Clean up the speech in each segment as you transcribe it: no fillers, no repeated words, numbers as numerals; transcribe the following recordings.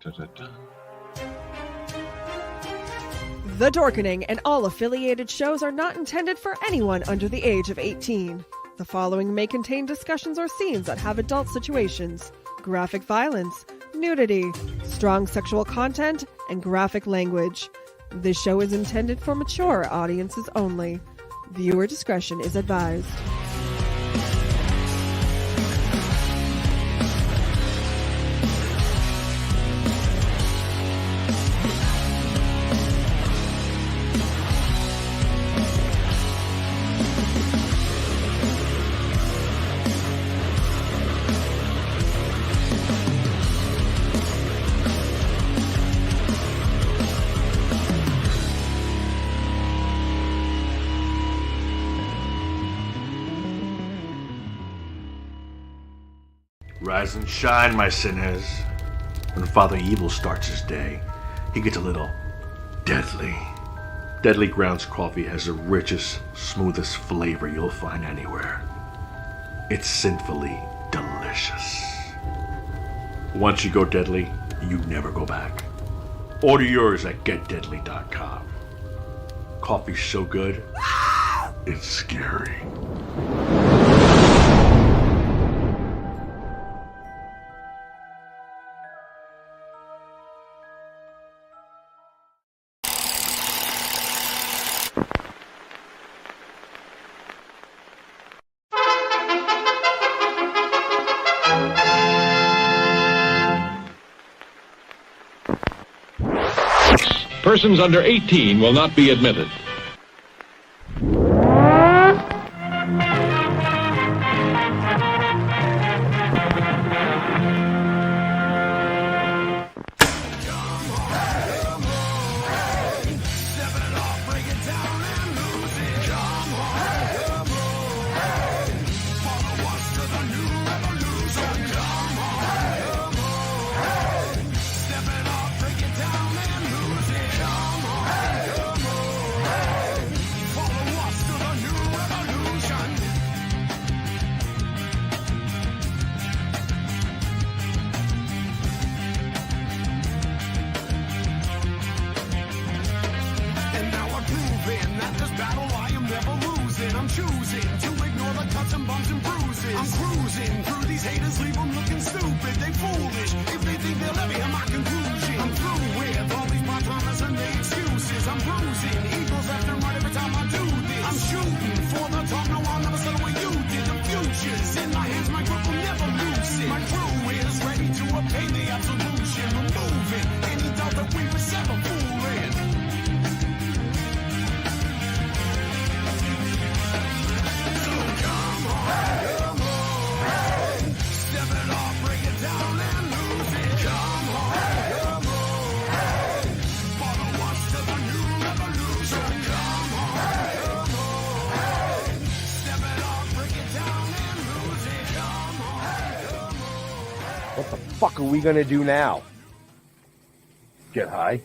Da-da-da. The Dorkening and all affiliated shows are not intended for anyone under the age of 18. The following may contain discussions or scenes that have adult situations, graphic violence, nudity, strong sexual content, and graphic language. This show is intended for mature audiences only. Viewer discretion is advised. Rise and shine, my sinners. When Father Evil starts his day, he gets a little deadly. Deadly Grounds coffee has the richest, smoothest flavor you'll find anywhere. It's sinfully delicious. Once you go deadly, you never go back. Order yours at getdeadly.com. Coffee's so good, it's scary. Persons under 18 will not be admitted. What the fuck are we gonna do now? Get high?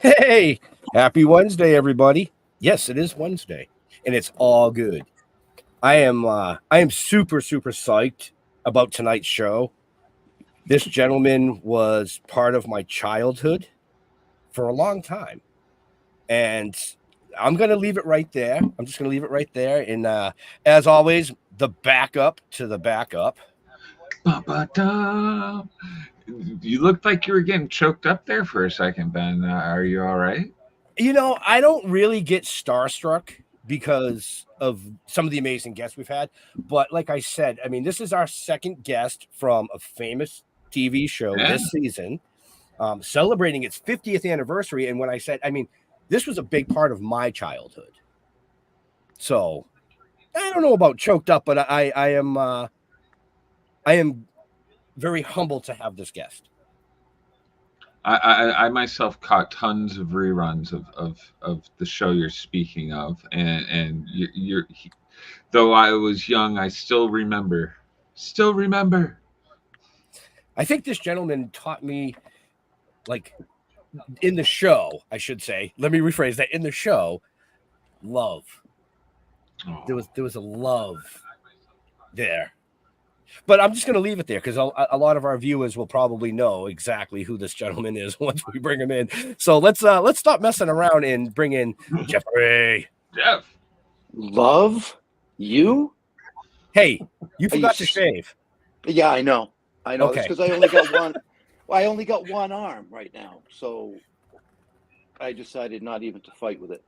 Hey! Happy Wednesday, everybody. Yes, it is Wednesday, and it's all good. I am super psyched about tonight's show. This gentleman was part of my childhood for a long time. And I'm going to leave it right there. I'm just going to leave it right there. And as always, the backup to the backup. Ba-ba-da. You looked like you were getting choked up there for a second, Ben. Are you all right? You know, I don't really get starstruck because of some of the amazing guests we've had. But like I said, I mean, this is our second guest from a famous TV show this season, celebrating its 50th anniversary. And when I said, I mean, this was a big part of my childhood. So I don't know about choked up, but I am very humbled to have this guest. I myself caught tons of reruns of the show you're speaking of, and you're though I was young, I still remember. I think this gentleman taught me like in the show, I should say, let me rephrase that. In the show, love. There was a love there. But I'm just going to leave it there because a lot of our viewers will probably know exactly who this gentleman is once we bring him in. So let's stop messing around and bring in Jeffrey. Jeff. Love you? Hey, you forgot to shave. Yeah, I know. Okay. That's because I only got one. I only got one arm right now, so I decided not even to fight with it.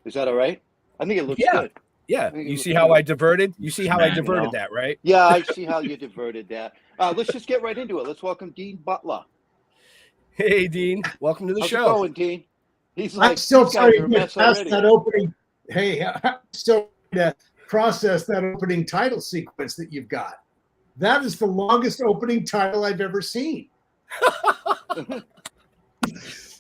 Is that all right? I think it looks good. Yeah, you see how I diverted? You see how I diverted that, right? Yeah, I see how you diverted that. Let's just get right into it. Let's welcome Dean Butler. Hey, Dean. Welcome to the show. How's it going, Dean? He's like, I'm still trying to mess get past already. that opening. Hey, I'm still trying to process that opening title sequence that you've got. That is the longest opening title I've ever seen.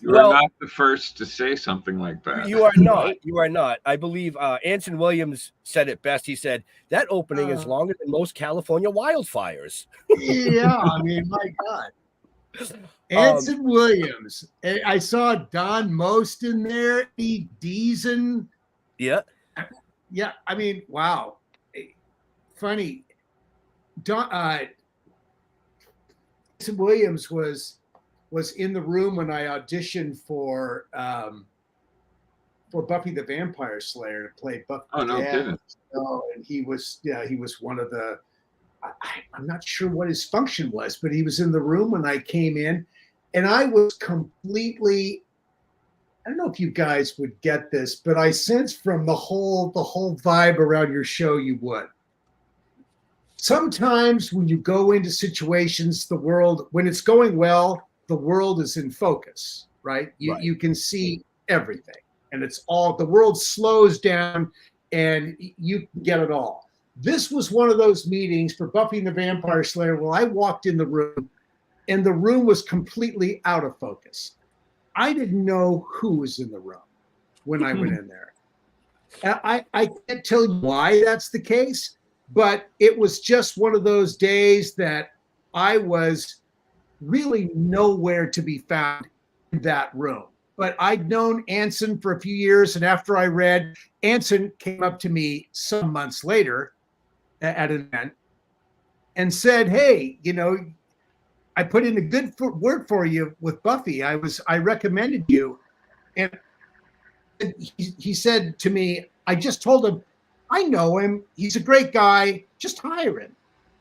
You are not the first to say something like that. You are not. You are not. I believe Anson Williams said it best. He said, that opening is longer than most California wildfires. Yeah, I mean, my God. Anson Williams. I saw Don Most in there. E. Deason. Yeah. Yeah, I mean, wow. Funny. Anson Williams was in the room when I auditioned for Buffy the Vampire Slayer to play Buffy. Oh, no kidding. And he was one of the. I'm not sure what his function was, but he was in the room when I came in, and I was completely. I don't know if you guys would get this, but I sensed from the whole vibe around your show you would. Sometimes when you go into situations, the world, when it's going well, the world is in focus, right? You can see everything, and it's all, the world slows down and you get it all. This was one of those meetings for Buffy and the Vampire Slayer where I walked in the room and the room was completely out of focus. I didn't know who was in the room when I went in there. I can't tell you why that's the case, but it was just one of those days that I was really nowhere to be found in that room. But I'd known Anson for a few years, and after I read, Anson came up to me some months later at an event and said, hey, I put in a good word for you with Buffy. I recommended you. And he said to me, I just told him, I know him. He's a great guy. Just hire him.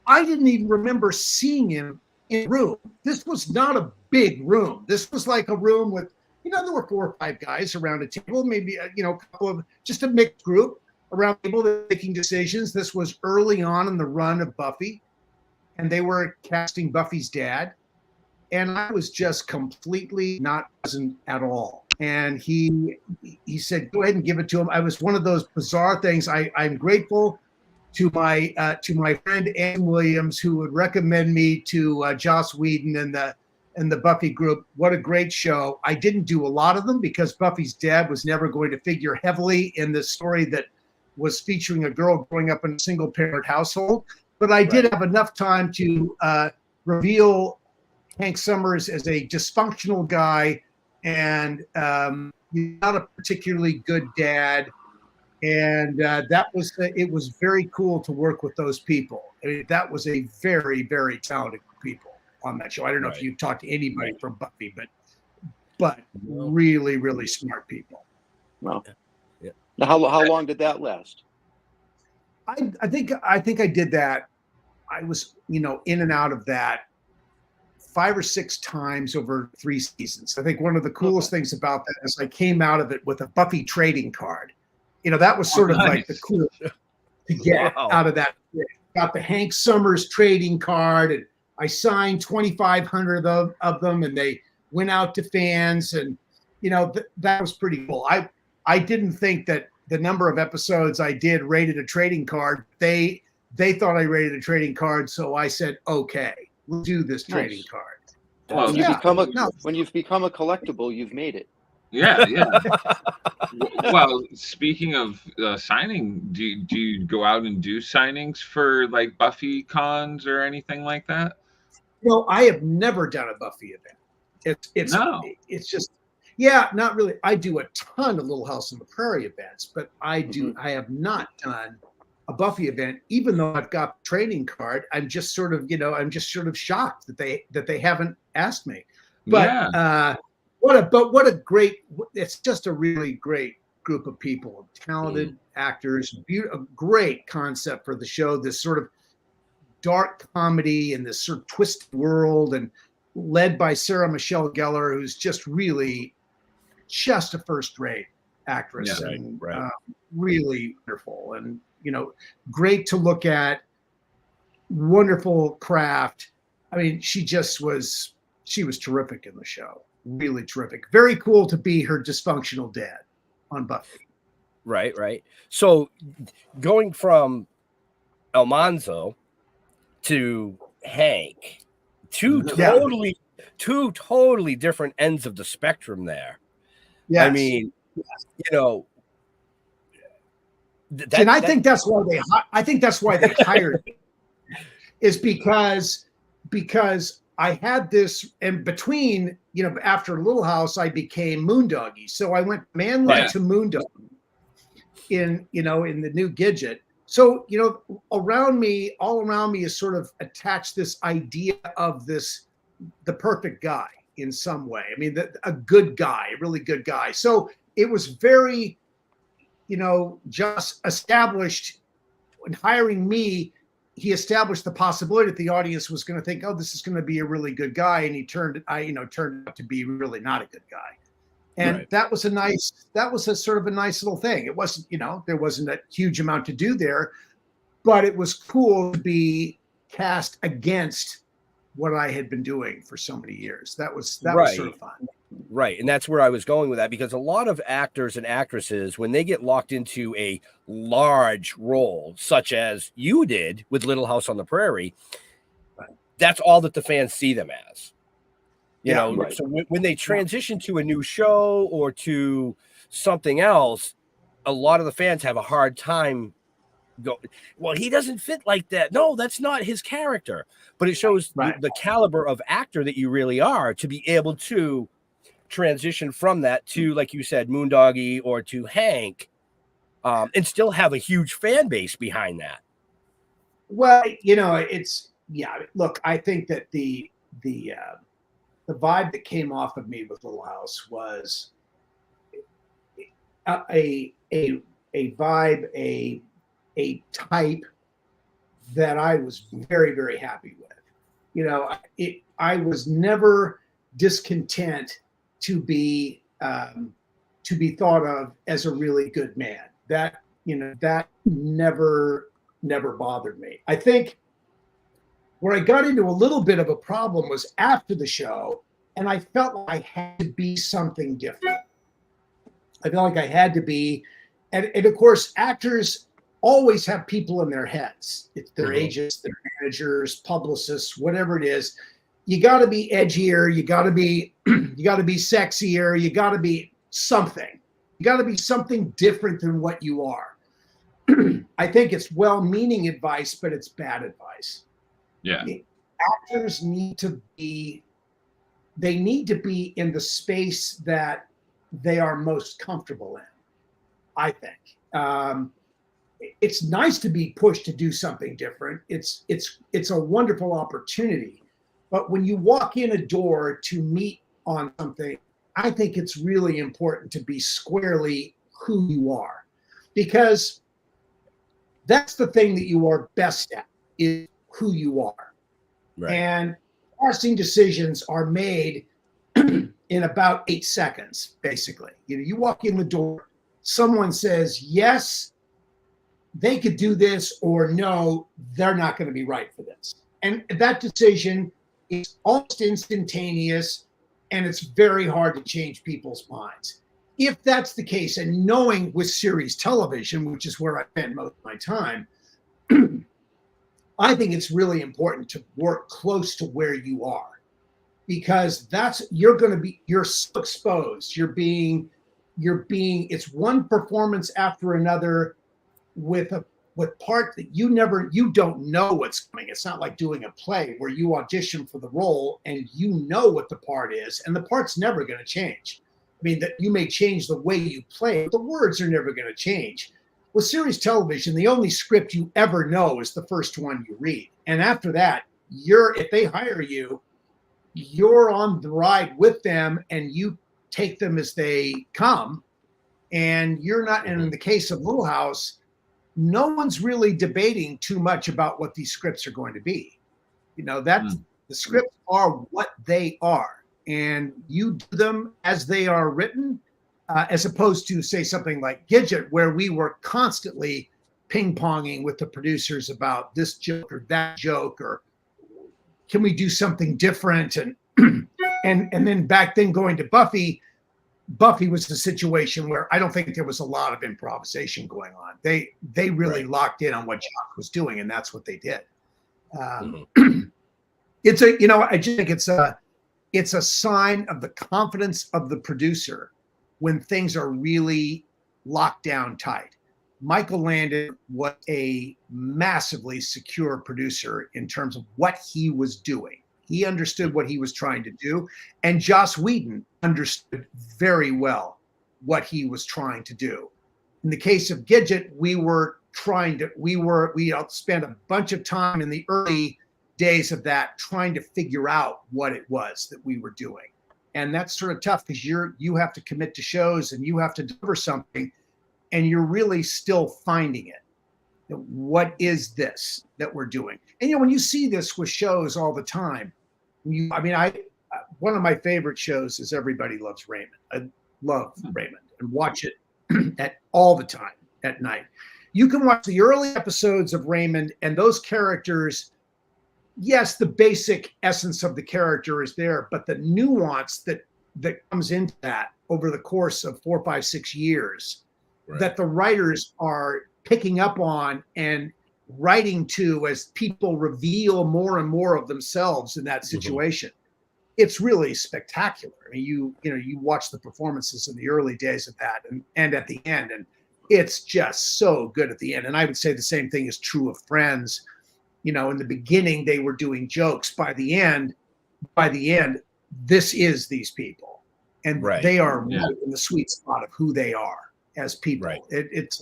I didn't even remember seeing him in a room. This was not a big room. This was like a room with, there were 4 or 5 guys around a table, maybe, a couple of, just a mixed group around people that were making decisions. This was early on in the run of Buffy, and they were casting Buffy's dad. And I was just completely not present at all. And he said, go ahead and give it to him. I was one of those bizarre things. I'm grateful to my friend Ann Williams, who would recommend me to Joss Whedon and the Buffy group. What a great show. I didn't do a lot of them because Buffy's dad was never going to figure heavily in the story that was featuring a girl growing up in a single parent household. But I did have enough time to reveal Hank Summers as a dysfunctional guy and not a particularly good dad. And it was very cool to work with those people. I mean, that was a very, very talented people on that show. I don't know if you talked to anybody from Buffy, but really, really smart people. Wow. Yeah. Now, how long did that last? I think I did that. I was, in and out of that 5 or 6 times over 3 seasons. I think one of the coolest things about that is I came out of it with a Buffy trading card. That was sort of like the coolest to get out of that. Got the Hank Summers trading card, and I signed 2,500 of them, and they went out to fans, and that was pretty cool. I didn't think that the number of episodes I did rated a trading card. They thought I rated a trading card, so I said, okay, we'll do this trading card. Well, when you've become a collectible, you've made it. Yeah. Well, speaking of signing, do you go out and do signings for like Buffy cons or anything like that? I have never done a Buffy event. No. It's just, yeah, not really. I do a ton of Little House on the Prairie events, but I have not done a Buffy event, even though I've got the training card. I'm just sort of shocked that they haven't asked me. But what a great, it's just a really great group of people, talented actors, a great concept for the show, this sort of dark comedy and this sort of twisted world, and led by Sarah Michelle Gellar, who's just really just a first-rate actress, and really wonderful, and great to look at, wonderful craft. I mean, she was terrific in the show, really terrific. Very cool to be her dysfunctional dad on Buffy. Right. So going from Almanzo to Hank, two totally different ends of the spectrum there. Yes. I mean, and I think that's why they hired me, is because I had this, and between, after Little House, I became Moondoggy. So I went Manly to Moondoggy in the new Gidget. So, all around me is sort of attached this idea of the perfect guy in some way. I mean, a good guy, a really good guy. So it was very, just established when hiring me. He established the possibility that the audience was going to think, oh, this is going to be a really good guy. And he turned out to be really not a good guy. And that was a sort of a nice little thing. It wasn't, there wasn't a huge amount to do there, but it was cool to be cast against what I had been doing for so many years. That was sort of fun. Right. And that's where I was going with that, because a lot of actors and actresses, when they get locked into a large role, such as you did with Little House on the Prairie, that's all that the fans see them as. So when they transition to a new show or to something else, a lot of the fans have a hard time well, he doesn't fit like that. No, that's not his character. But it shows the caliber of actor that you really are, to be able to transition from that to, like you said, Moondoggy or to Hank, and still have a huge fan base behind that. Well, look, I think that the vibe that came off of me with Little House was a vibe, a type that I was very, very happy with. I was never discontent to be thought of as a really good man. That never bothered me. I think where I got into a little bit of a problem was after the show, and I felt like I had to be something different. I felt like I had to be, and of course, actors always have people in their heads. It's their agents, their managers, publicists, whatever it is. You got to be edgier. You got to be sexier. You got to be something. You got to be something different than what you are. I think it's well-meaning advice, but it's bad advice. Yeah. Actors need to be in the space that they are most comfortable in, I think. It's nice to be pushed to do something different. It's a wonderful opportunity. But when you walk in a door to meet on something, I think it's really important to be squarely who you are, because that's the thing that you are best at, is who you are. Right. And casting decisions are made in about 8 seconds, basically. You walk in the door, someone says, yes, they could do this, or no, they're not going to be right for this. And that decision is almost instantaneous, and it's very hard to change people's minds. If that's the case, and knowing with series television, which is where I spend most of my time, I think it's really important to work close to where you are, because you're so exposed. You're being, it's one performance after another with with part that you don't know what's coming. It's not like doing a play where you audition for the role and you know what the part is, and the part's never going to change. I mean, that you may change the way you play, but the words are never going to change. With series television, the only script you ever know is the first one you read. And after that, if they hire you, you're on the ride with them and you take them as they come. And you're not, and in the case of Little House, no one's really debating too much about what these scripts are going to be. You know, the scripts are what they are, and you do them as they are written, as opposed to, say, something like Gidget, where we were constantly ping-ponging with the producers about this joke or that joke, or can we do something different? And and then back then going to Buffy was the situation where I don't think there was a lot of improvisation going on. They really locked in on what Jock was doing, and that's what they did. It's a, you know, I just think it's a sign of the confidence of the producer when things are really locked down tight. Michael Landon was a massively secure producer in terms of what he was doing. He understood what he was trying to do, and Joss Whedon understood very well what he was trying to do. In the case of Gidget, we spent a bunch of time in the early days of that trying to figure out what it was that we were doing. And that's sort of tough because you have to commit to shows and you have to deliver something, and you're really still finding it. What is this that we're doing? And you know, when you see this with shows all the time, one of my favorite shows is Everybody Loves Raymond. I love Raymond and watch it all the time at night. You can watch the early episodes of Raymond, and those characters, yes, the basic essence of the character is there, but the nuance that comes into that over the course of 4, 5, 6 years, that the writers are picking up on and writing to as people reveal more and more of themselves in that situation. It's really spectacular. I mean, you watch the performances in the early days of that and at the end, and it's just so good at the end. And I would say the same thing is true of Friends. You know, in the beginning they were doing jokes. By the end, this is these people, and they are right in the sweet spot of who they are as people. It's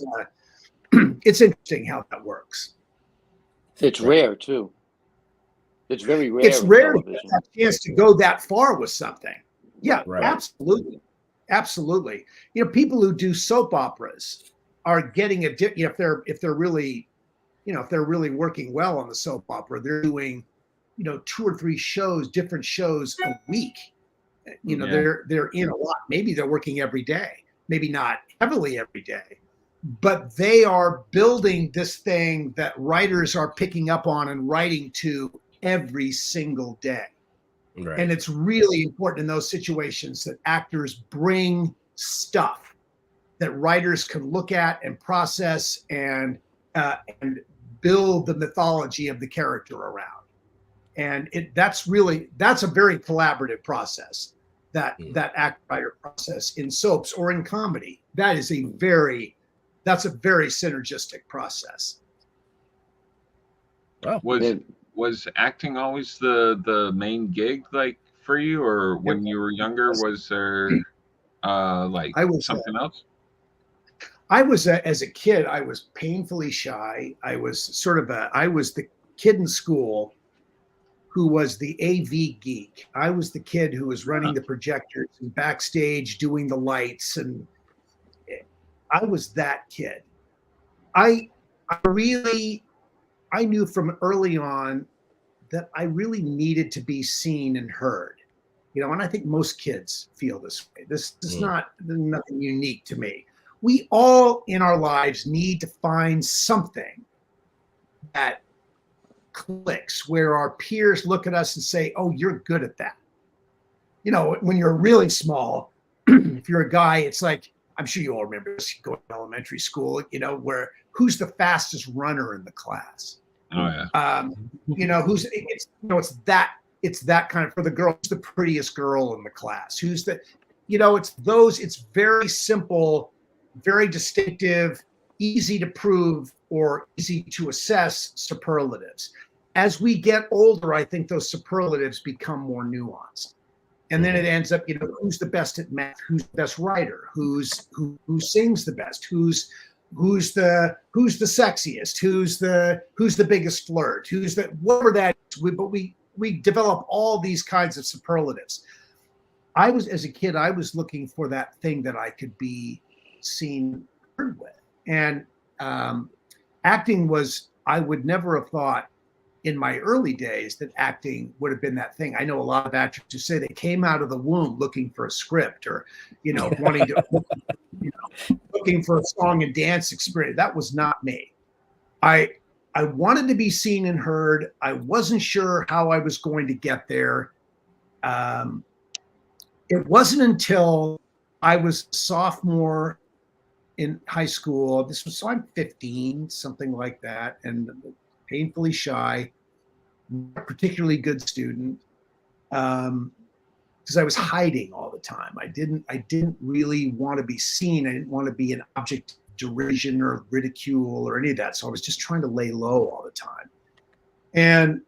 interesting how that works. It's rare too. It's very rare. It's rare to get a chance to go that far with something. Yeah, absolutely. You know, people who do soap operas are getting if they're really working well on the soap opera, they're doing, 2 or 3 different shows a week. You know, they're in a lot. Maybe they're working every day, maybe not heavily every day, but they are building this thing that writers are picking up on and writing to every single day. And it's really important in those situations that actors bring stuff that writers can look at and process and build the mythology of the character around. And that's a very collaborative process, that act writer process in soaps or in comedy. That's a very synergistic process. Wow. Was acting always the main gig, like, for you, or when you were younger, was there something else? I was as a kid, I was painfully shy. I was the kid in school who was the AV geek. I was the kid who was running the projectors and backstage doing the lights, and I was that kid. I knew from early on that I really needed to be seen and heard, and I think most kids feel this way. This is nothing unique to me. We all in our lives need to find something that clicks, where our peers look at us and say, oh, you're good at that. When you're really small, if you're a guy, it's like, I'm sure you all remember this going to elementary school, where who's the fastest runner in the class? Oh yeah. It's that kind of, for the girl, who's the prettiest girl in the class? It's very simple, very distinctive, easy to prove or easy to assess superlatives. As we get older, I think those superlatives become more nuanced. And then it ends up, who's the best at math? Who's the best writer? Who sings the best? Who's the sexiest? Who's the biggest flirt? Whatever that is. But we develop all these kinds of superlatives. As a kid, I was looking for that thing that I could be seen, heard with. And acting was, I would never have thought in my early days that acting would have been that thing. I know a lot of actors who say they came out of the womb looking for a script or, wanting to, looking for a song and dance experience. That was not me. I wanted to be seen and heard. I wasn't sure how I was going to get there. It wasn't until I was a sophomore in high school. So I'm 15, something like that, and painfully shy, not particularly good student, because I was hiding all the time. I didn't really want to be seen. I didn't want to be an object of derision or ridicule or any of that. So I was just trying to lay low all the time. And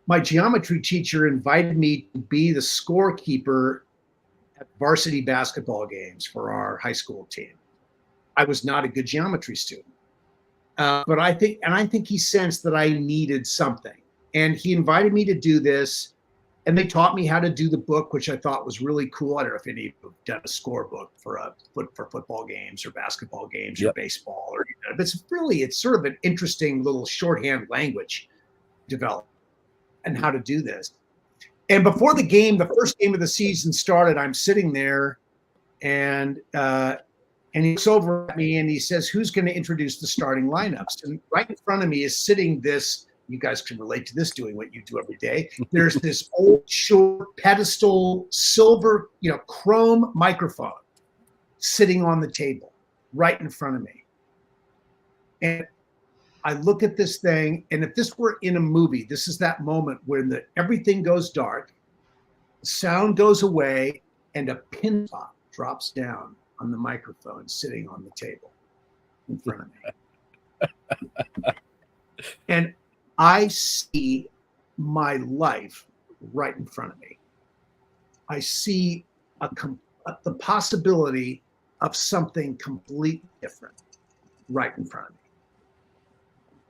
my geometry teacher invited me to be the scorekeeper at varsity basketball games for our high school team. I was not a good geometry student. But I think he sensed that I needed something, and he invited me to do this, and they taught me how to do the book, which I thought was really cool. I don't know if any of you have done a scorebook for football games or basketball games or baseball, but it's sort of an interesting little shorthand language developed and how to do this. And before the game, the first game of the season started, I'm sitting there, and he looks over at me and he says, "Who's going to introduce the starting lineups?" And right in front of me is sitting this, you guys can relate to this doing what you do every day. There's this old short pedestal, silver, chrome microphone sitting on the table right in front of me. And I look at this thing, and if this were in a movie, this is that moment when everything goes dark, the sound goes away, and a pin top drops down on the microphone sitting on the table in front of me. And I see my life right in front of me. I see the possibility of something completely different right in front of me.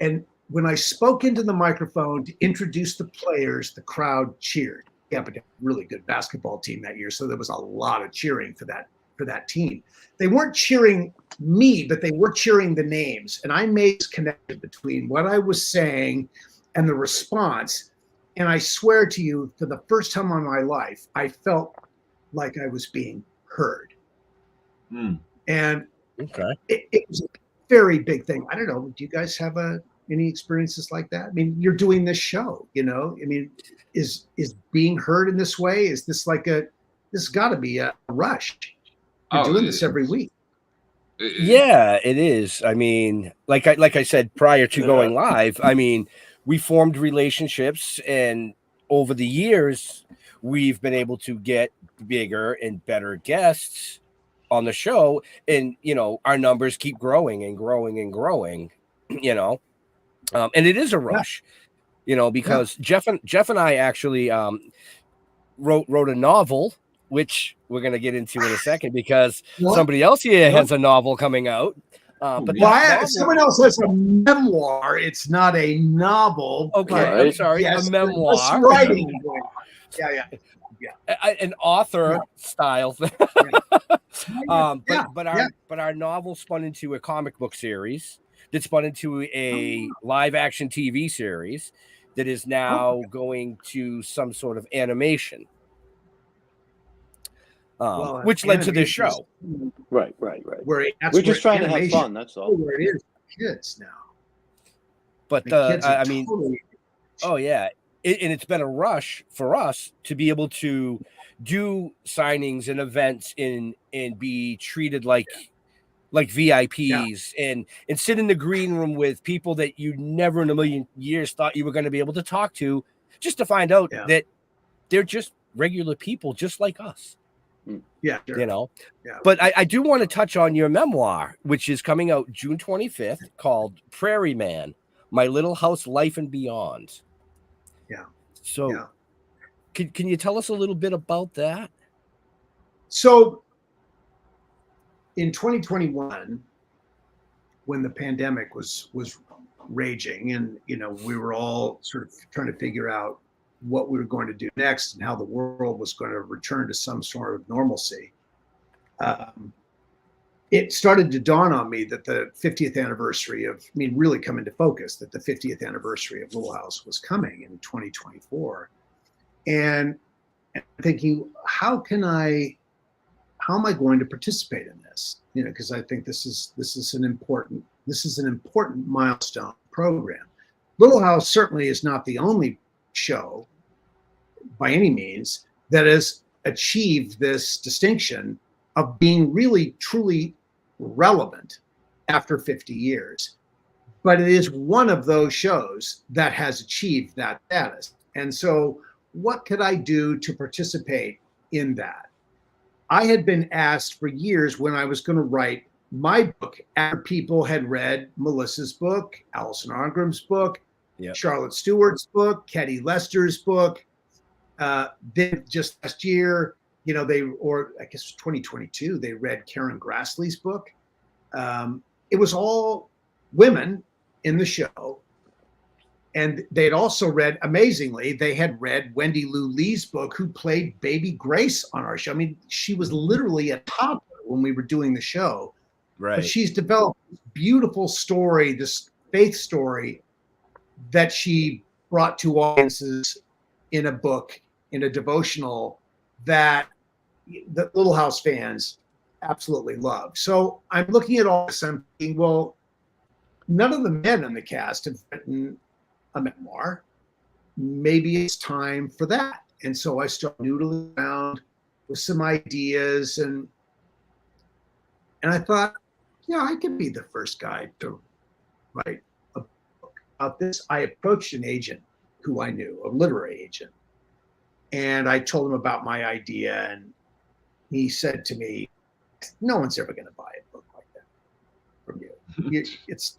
And when I spoke into the microphone to introduce the players, the crowd cheered. Yeah, but a really good basketball team that year, so there was a lot of cheering for that team. They weren't cheering me, but they were cheering the names. And I made this connection between what I was saying and the response. And I swear to you, for the first time in my life, I felt like I was being heard. And it was a very big thing. I don't know. Do you guys have any experiences like that? I mean, you're doing this show, I mean, is being heard in this way? Is this this has got to be a rush? You're doing this every week. Yeah, it is. I mean, like I said prior to going live, I mean, we formed relationships, and over the years, we've been able to get bigger and better guests on the show, and our numbers keep growing and growing and growing. And it is a rush, because Jeff and I actually wrote a novel, which we're going to get into in a second, because somebody else here has a novel coming out. But someone else has a memoir. It's not a novel. Okay, I'm sorry, a memoir. It's writing. Yeah. An author style thing. But our novel spun into a comic book series that spun into a live action TV series that is now going to some sort of animation. Which led to this show. Right. We're just trying to have fun. That's all. Where it is kids now. But I mean, and it's been a rush for us to be able to do signings and events and be treated like VIPs and sit in the green room with people that you never in a million years thought you were going to be able to talk to, just to find out that they're just regular people just like us. Yeah, sure. You know, Yeah. but I do want to touch on your memoir, which is coming out June 25th, called Prairie Man, My Little House Life and Beyond. Yeah. So Yeah. can you tell us a little bit about that? So in 2021, when the pandemic was raging, and we were all sort of trying to figure out what we were going to do next and how the world was going to return to some sort of normalcy, it started to dawn on me that the 50th anniversary really come into focus, that the 50th anniversary of Little House was coming in 2024. And thinking, how am I going to participate in this? Because I think this is an important milestone program. Little House certainly is not the only show by any means that has achieved this distinction of being really truly relevant after 50 years. But it is one of those shows that has achieved that status. And so what could I do to participate in that? I had been asked for years when I was going to write my book after people had read Melissa's book, Alison Arngram's book, Charlotte Stewart's book, Ketty Lester's book. Then just last year, or I guess 2022, they read Karen Grassley's book. It was all women in the show. And they had also read, amazingly, they had read Wendy Lou Lee's book, who played Baby Grace on our show. I mean, she was literally a toddler when we were doing the show. Right. But she's developed this beautiful story, this faith story that she brought to audiences in a book, in a devotional that the Little House fans absolutely love. So I'm looking at all this, I'm thinking, well, none of the men in the cast have written a memoir. Maybe it's time for that. And so I started noodling around with some ideas, and I thought, I could be the first guy to write a book about this. I approached an agent who I knew, a literary agent, and I told him about my idea, and he said to me, no one's ever going to buy a book like that from you. It's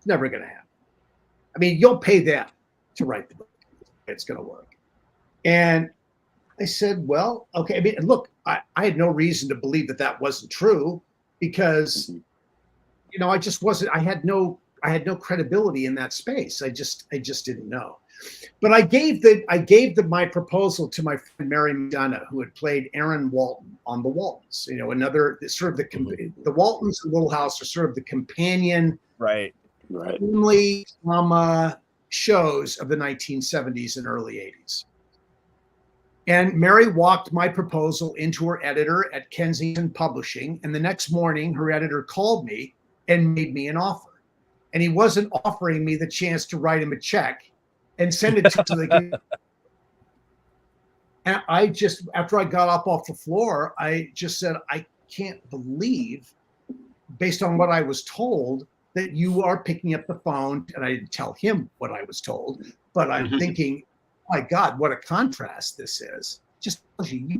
never going to happen. I mean, you'll pay them to write the book. It's going to work. And I said, well, okay. I mean, look, I had no reason to believe that wasn't true, because, I just wasn't, I had no credibility in that space. I just didn't know. But I gave my proposal to my friend Mary McDonough, who had played Aaron Walton on The Waltons. Another sort of the Waltons and Little House are sort of the companion, right, family drama shows of the 1970s and early 80s. And Mary walked my proposal into her editor at Kensington Publishing, and the next morning her editor called me and made me an offer. And he wasn't offering me the chance to write him a check and send it to the and I just, after I got up off the floor, I just said, I can't believe, based on what I was told, that you are picking up the phone. And I didn't tell him what I was told, but I'm thinking, my God, what a contrast this is. Just tells you, you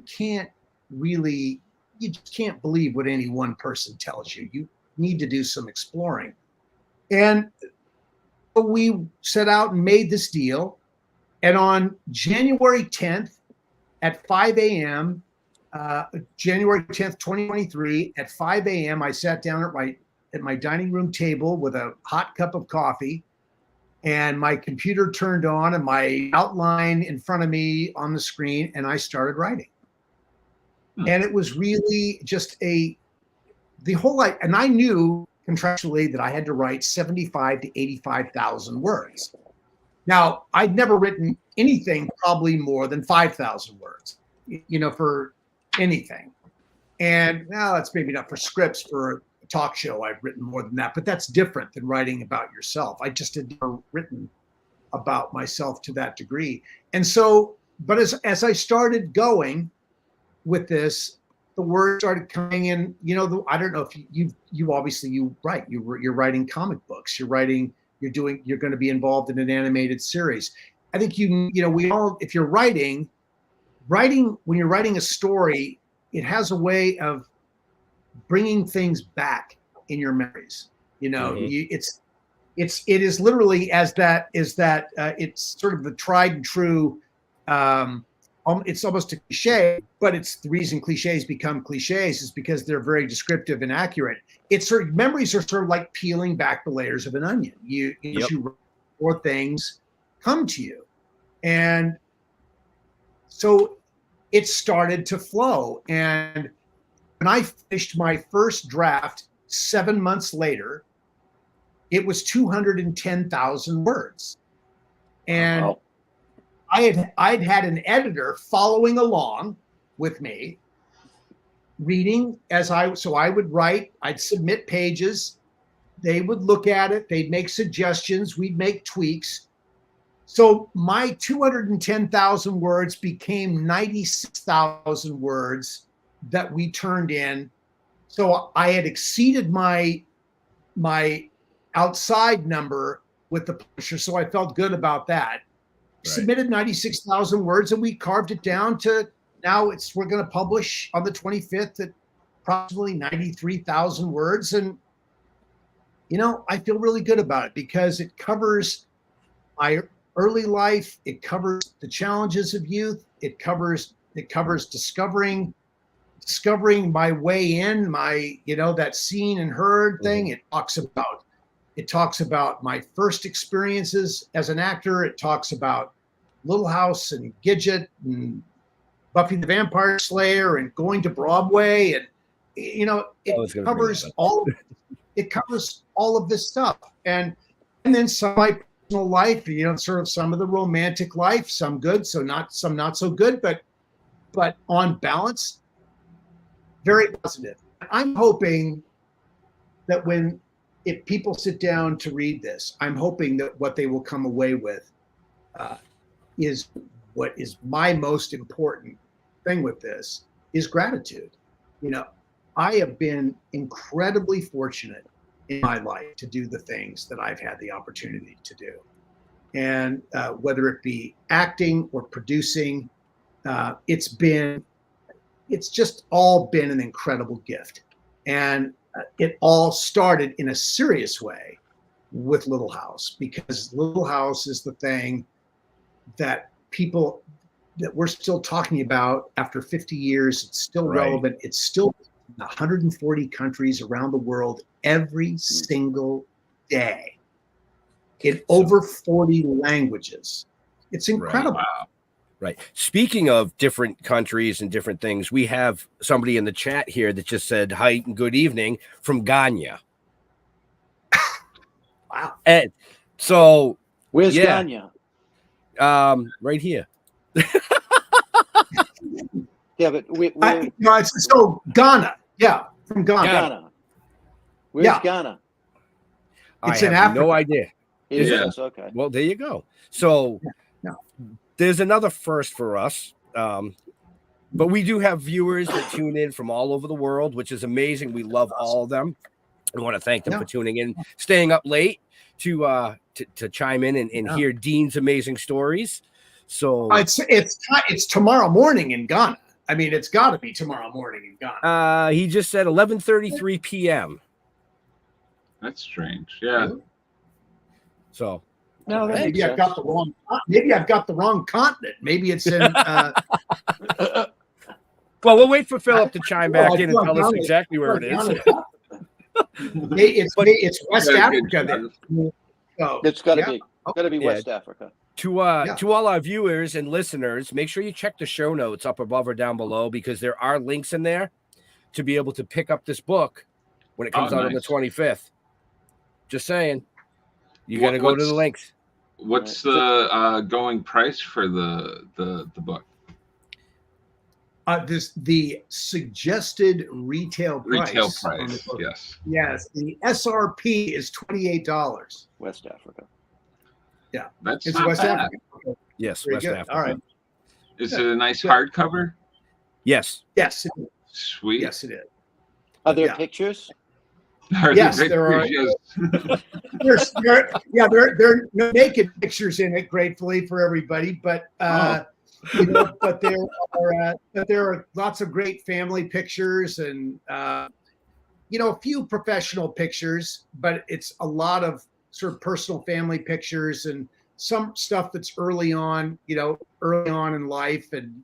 just can't believe what any one person tells you. You need to do some exploring. And we set out and made this deal. And on January 10th at 5 a.m., January 10th, 2023, at 5 a.m., I sat down at my dining room table with a hot cup of coffee, and my computer turned on and my outline in front of me on the screen, and I started writing. And it was really just and I knew contractually that I had to write 75 to 85,000 words. Now, I'd never written anything probably more than 5,000 words, for anything. And now that's maybe not for scripts. For a talk show, I've written more than that, but that's different than writing about yourself. I just had never written about myself to that degree. And so, but as I started going with this, the words started coming in. I don't know if you obviously write. You're writing comic books. You're going to be involved in an animated series. I think we all, if you're writing when you're writing a story, it has a way of bringing things back in your memories. You know, it is literally it's sort of the tried and true. It's almost a cliche, but it's the reason cliches become cliches is because they're very descriptive and accurate. It's sort of memories are sort of like peeling back the layers of an onion. You more things come to you, and so it started to flow. And when I finished my first draft 7 months later, it was 210,000 words. And I'd had an editor following along with me, reading so I would write, I'd submit pages, they would look at it, they'd make suggestions, we'd make tweaks. So my 210,000 words became 96,000 words that we turned in. So I had exceeded my outside number with the publisher, so I felt good about that. Right. Submitted 96,000 words, and we carved it down to now we're going to publish on the 25th at approximately 93,000 words. And, you know, I feel really good about it because it covers my early life. It covers the challenges of youth. It covers discovering my way in, that seen and heard thing. It talks about my first experiences as an actor. It talks about Little House and Gidget and Buffy the Vampire Slayer and going to Broadway. And, you know, it covers all of this stuff. And then some of my personal life, you know, sort of some of the romantic life, some good, some not so good, but on balance, very positive. I'm hoping that if people sit down to read this, I'm hoping that what they will come away with is what is my most important thing with this is gratitude. You know, I have been incredibly fortunate in my life to do the things that I've had the opportunity to do. And whether it be acting or producing, it's just all been an incredible gift. And it all started in a serious way with Little House, because Little House is the thing that we're still talking about after 50 years. It's still relevant. It's still in 140 countries around the world every single day in over 40 languages. It's incredible. Wow. Right. Speaking of different countries and different things, we have somebody in the chat here that just said hi and good evening from Ghana. Wow. And so where's Ghana? Right here. Yeah, but it's Ghana. Yeah, from Ghana. Ghana. Where's Ghana? It's I in have Africa. no idea. It is. Okay. Well, there you go. So there's another first for us. But we do have viewers that tune in from all over the world, which is amazing. We love all of them. I want to thank them for tuning in, staying up late to chime in and hear Dean's amazing stories. So it's tomorrow morning in Ghana. I mean, it's got to be tomorrow morning in Ghana. He just said 11:33 p.m. That's strange. Yeah. So no, maybe I've got the wrong continent. Maybe it's in. Well, we'll wait for Philip to chime back in and tell us exactly where it is. It's West Africa. It's got to be West Africa. To all our viewers and listeners, make sure you check the show notes up above or down below, because there are links in there to be able to pick up this book when it comes out on the 25th. Just saying. You got to go to the links. What's the going price for the book? The suggested retail price. Yes. Yes. The SRP is $28. West Africa. Yeah. It's West Africa. Okay. Yes, Very West good. Africa. All right. Is it a nice hardcover? Yes. Yes. It is. Sweet. Yes, it is. Are there pictures? Yes, there are. They're naked pictures in it, gratefully for everybody. But But there are lots of great family pictures and a few professional pictures, but it's a lot of sort of personal family pictures and some stuff that's early on in life. And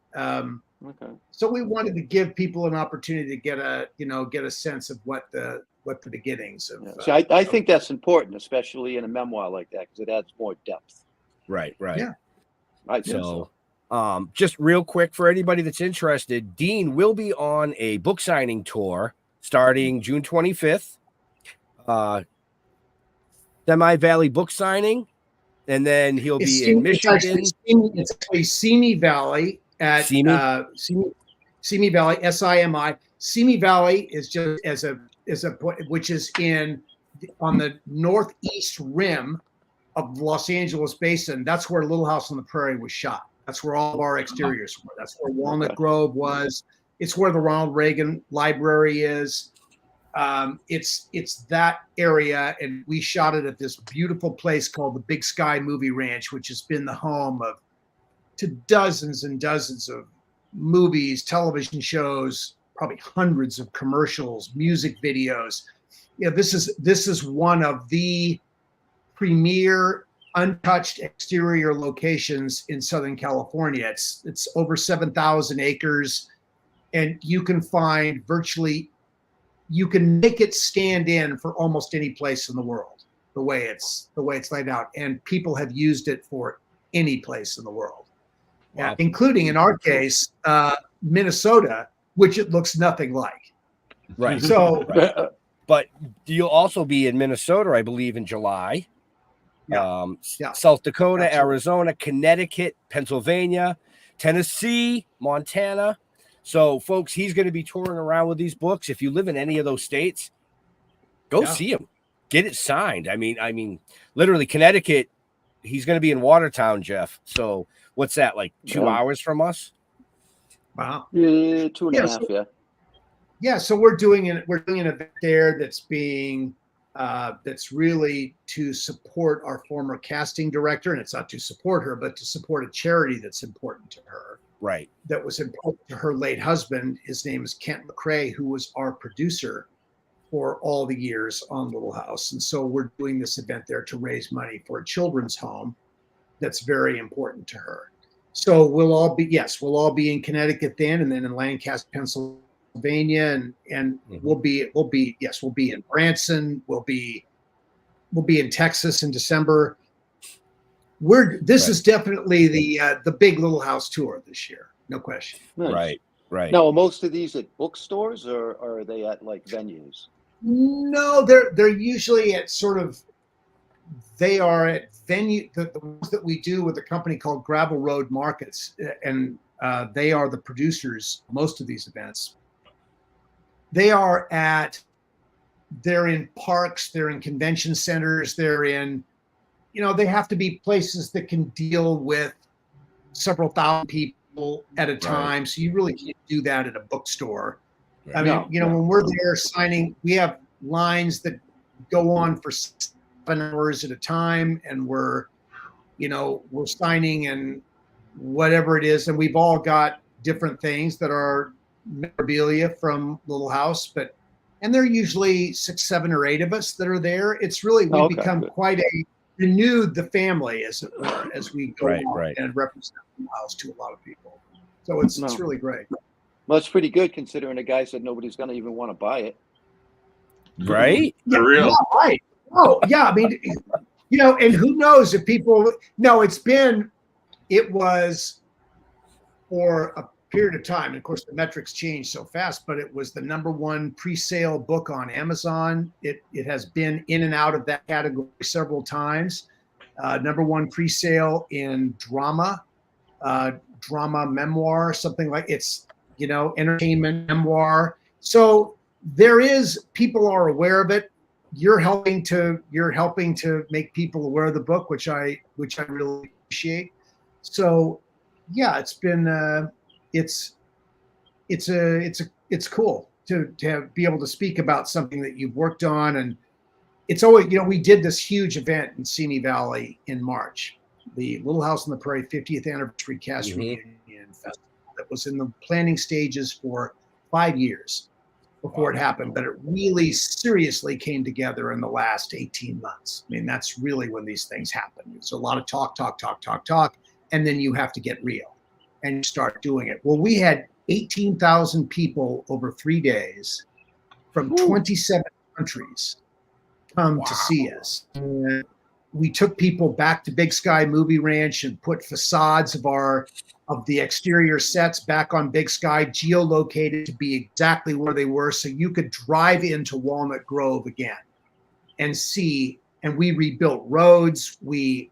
so we wanted to give people an opportunity to get a sense of what the beginnings of. So I think that's important, especially in a memoir like that, because it adds more depth. Right. Yeah. I think so. Just real quick for anybody that's interested, Dean will be on a book signing tour starting June 25th. Semi Valley book signing, and then he'll be in Michigan. It's actually Simi Valley at Simi Valley, SIMI. Simi Valley is just as a point, which is on the northeast rim of the Los Angeles basin. That's where Little House on the Prairie was shot. That's where all of our exteriors were. That's where Walnut Grove was. It's where the Ronald Reagan Library is. It's that area, and we shot it at this beautiful place called the Big Sky Movie Ranch, which has been the home to dozens and dozens of movies, television shows, probably hundreds of commercials, music videos. This is one of the premier untouched exterior locations in Southern California. It's over 7,000 acres, and you can make it stand in for almost any place in the world, the way it's laid out. And people have used it for any place in the world, wow. Including in our case, Minnesota, which it looks nothing like. Right. So, but you'll also be in Minnesota, I believe, in July. Yeah. South Dakota, Absolutely. Arizona, Connecticut, Pennsylvania, Tennessee, Montana. So, folks, he's going to be touring around with these books. If you live in any of those states, go see him. Get it signed. I mean, literally, Connecticut, he's going to be in Watertown, Jeff. So, what's that, like 2 hours from us? Wow. Yeah, 2.5, yeah. Yeah, so we're doing an event there that's being that's really to support our former casting director, and it's not to support her, but to support a charity that's important to her. Right. That was important to her late husband. His name is Kent McCrae, who was our producer for all the years on Little House. And so we're doing this event there to raise money for a children's home that's very important to her. So we'll all be in Connecticut then, and then in Lancaster, Pennsylvania, and we'll be in Branson, we'll be in Texas in December. This is definitely the big Little House tour this year, no question. Nice. Right. Now, are most of these at bookstores, or are they at like venues? No, they're usually at they are at venue. The ones that we do with a company called Gravel Road Markets, and they are the producers of most of these events. They're in parks, they're in convention centers, they're in, they have to be places that can deal with several thousand people at a time. So you really can't do that at a bookstore. I mean, when we're there signing, we have lines that go on for 7 hours at a time, and we're signing and whatever it is. And we've all got different things that are memorabilia from Little House, and there are usually 6, 7, or 8 of us that are there. It's really, we've become quite renewed the family, as it were, as we go on and represent Little House to a lot of people. So it's really great. Well, it's pretty good considering the guy said nobody's going to even want to buy it. Right? For real. Yeah, right. Oh, yeah. I mean, and who knows if people, it was for a period of time. And of course, the metrics change so fast, but it was the #1 pre-sale book on Amazon. It has been in and out of that category several times. #1 pre-sale in drama memoir, something like entertainment memoir. So people are aware of it. You're helping to make people aware of the book, which I really appreciate. So yeah, it's been it's cool to be able to speak about something that you've worked on. And it's always, we did this huge event in Simi Valley in March, the Little House on the Prairie 50th anniversary cast reunion. Inn Festival that was in the planning stages for 5 years before it happened, but it really seriously came together in the last 18 months. I mean, that's really when these things happen. It's a lot of talk, and then you have to get real and start doing it. Well, we had 18,000 people over 3 days from 27 countries come to see us. And we took people back to Big Sky Movie Ranch and put facades of the exterior sets back on Big Sky, geolocated to be exactly where they were, so you could drive into Walnut Grove again and see. And we rebuilt roads, we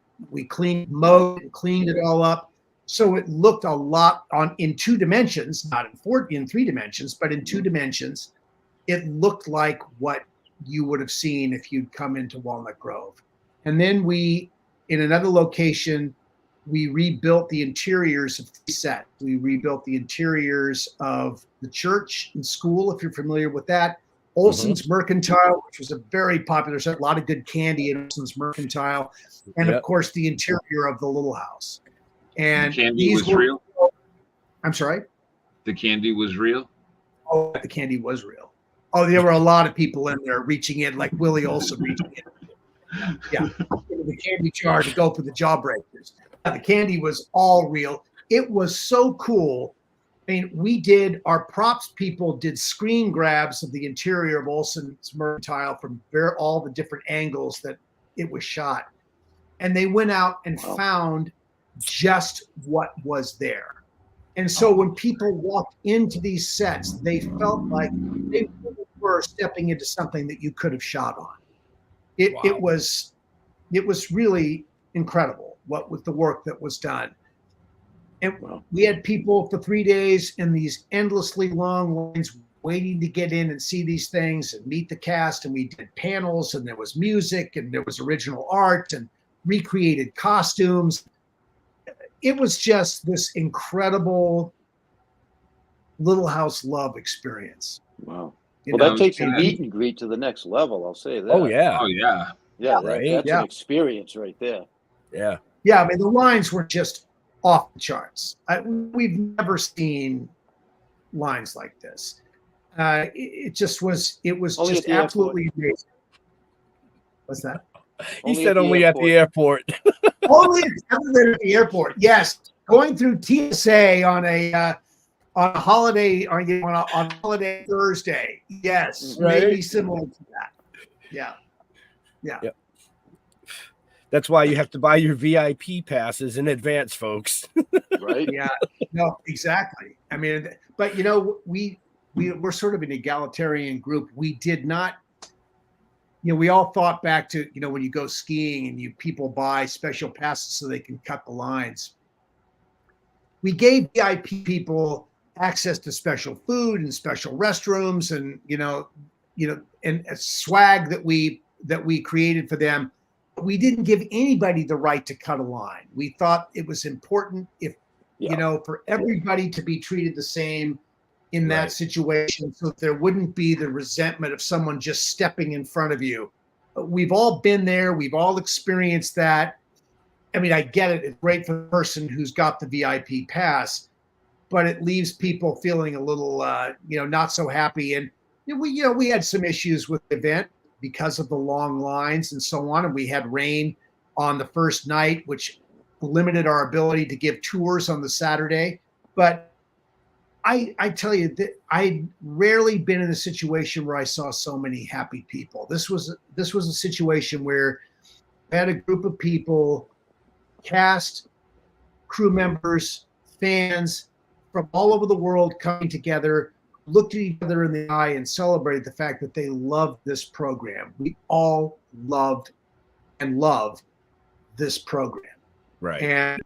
cleaned it all up, so it looked a lot in 2 dimensions, not in 3 dimensions, but in 2 dimensions. It looked like what you would have seen if you'd come into Walnut Grove. And then we, in another location, we rebuilt the interiors of 3 sets. We rebuilt the interiors of the church and school, if you're familiar with that. Olson's Mercantile, which was a very popular set, a lot of good candy in Olson's Mercantile. And of course, the interior of the Little House. And the candy was real? I'm sorry? The candy was real? Oh, the candy was real. Oh, there were a lot of people in there reaching in, like Willie Olson reaching in. Yeah, the candy jar to go for the jawbreakers. The candy was all real. It was so cool. I mean, our props people did screen grabs of the interior of Olson's Mercantile from all the different angles that it was shot. And they went out and found just what was there. And so when people walked into these sets, they felt like they were stepping into something that you could have shot on. It was really incredible what with the work that was done. And we had people for 3 days in these endlessly long lines waiting to get in and see these things and meet the cast. And we did panels, and there was music, and there was original art and recreated costumes. It was just this incredible Little House love experience. Wow. That takes a meet and greet to the next level. I'll say that. Oh yeah. Oh yeah. Yeah. That's an experience right there. Yeah. Yeah. I mean, the lines were just off the charts. We've never seen lines like this. It was just absolutely amazing. What's that? He said only at the airport. Only at the airport. Yes. Going through TSA on a holiday, on holiday Thursday. Yes. Right. Maybe similar to that. Yeah. Yeah. Yep. That's why you have to buy your VIP passes in advance, folks. Right. Yeah. No, exactly. I mean, but we're sort of an egalitarian group. We did not, we all thought back to, when you go skiing and people buy special passes so they can cut the lines. We gave VIP people access to special food and special restrooms and, and swag that we created for them. We didn't give anybody the right to cut a line. We thought it was important for everybody to be treated the same in that situation, so that there wouldn't be the resentment of someone just stepping in front of you. We've all been there. We've all experienced that. I mean, I get it. It's great for the person who's got the VIP pass, but it leaves people feeling a little, not so happy. And we had some issues with the event because of the long lines and so on. And we had rain on the first night, which limited our ability to give tours on the Saturday. But I tell you that I'd rarely been in a situation where I saw so many happy people. This was a situation where I had a group of people, cast, crew members, fans from all over the world coming together, looked at each other in the eye and celebrated the fact that they loved this program. We all loved and love this program. Right. And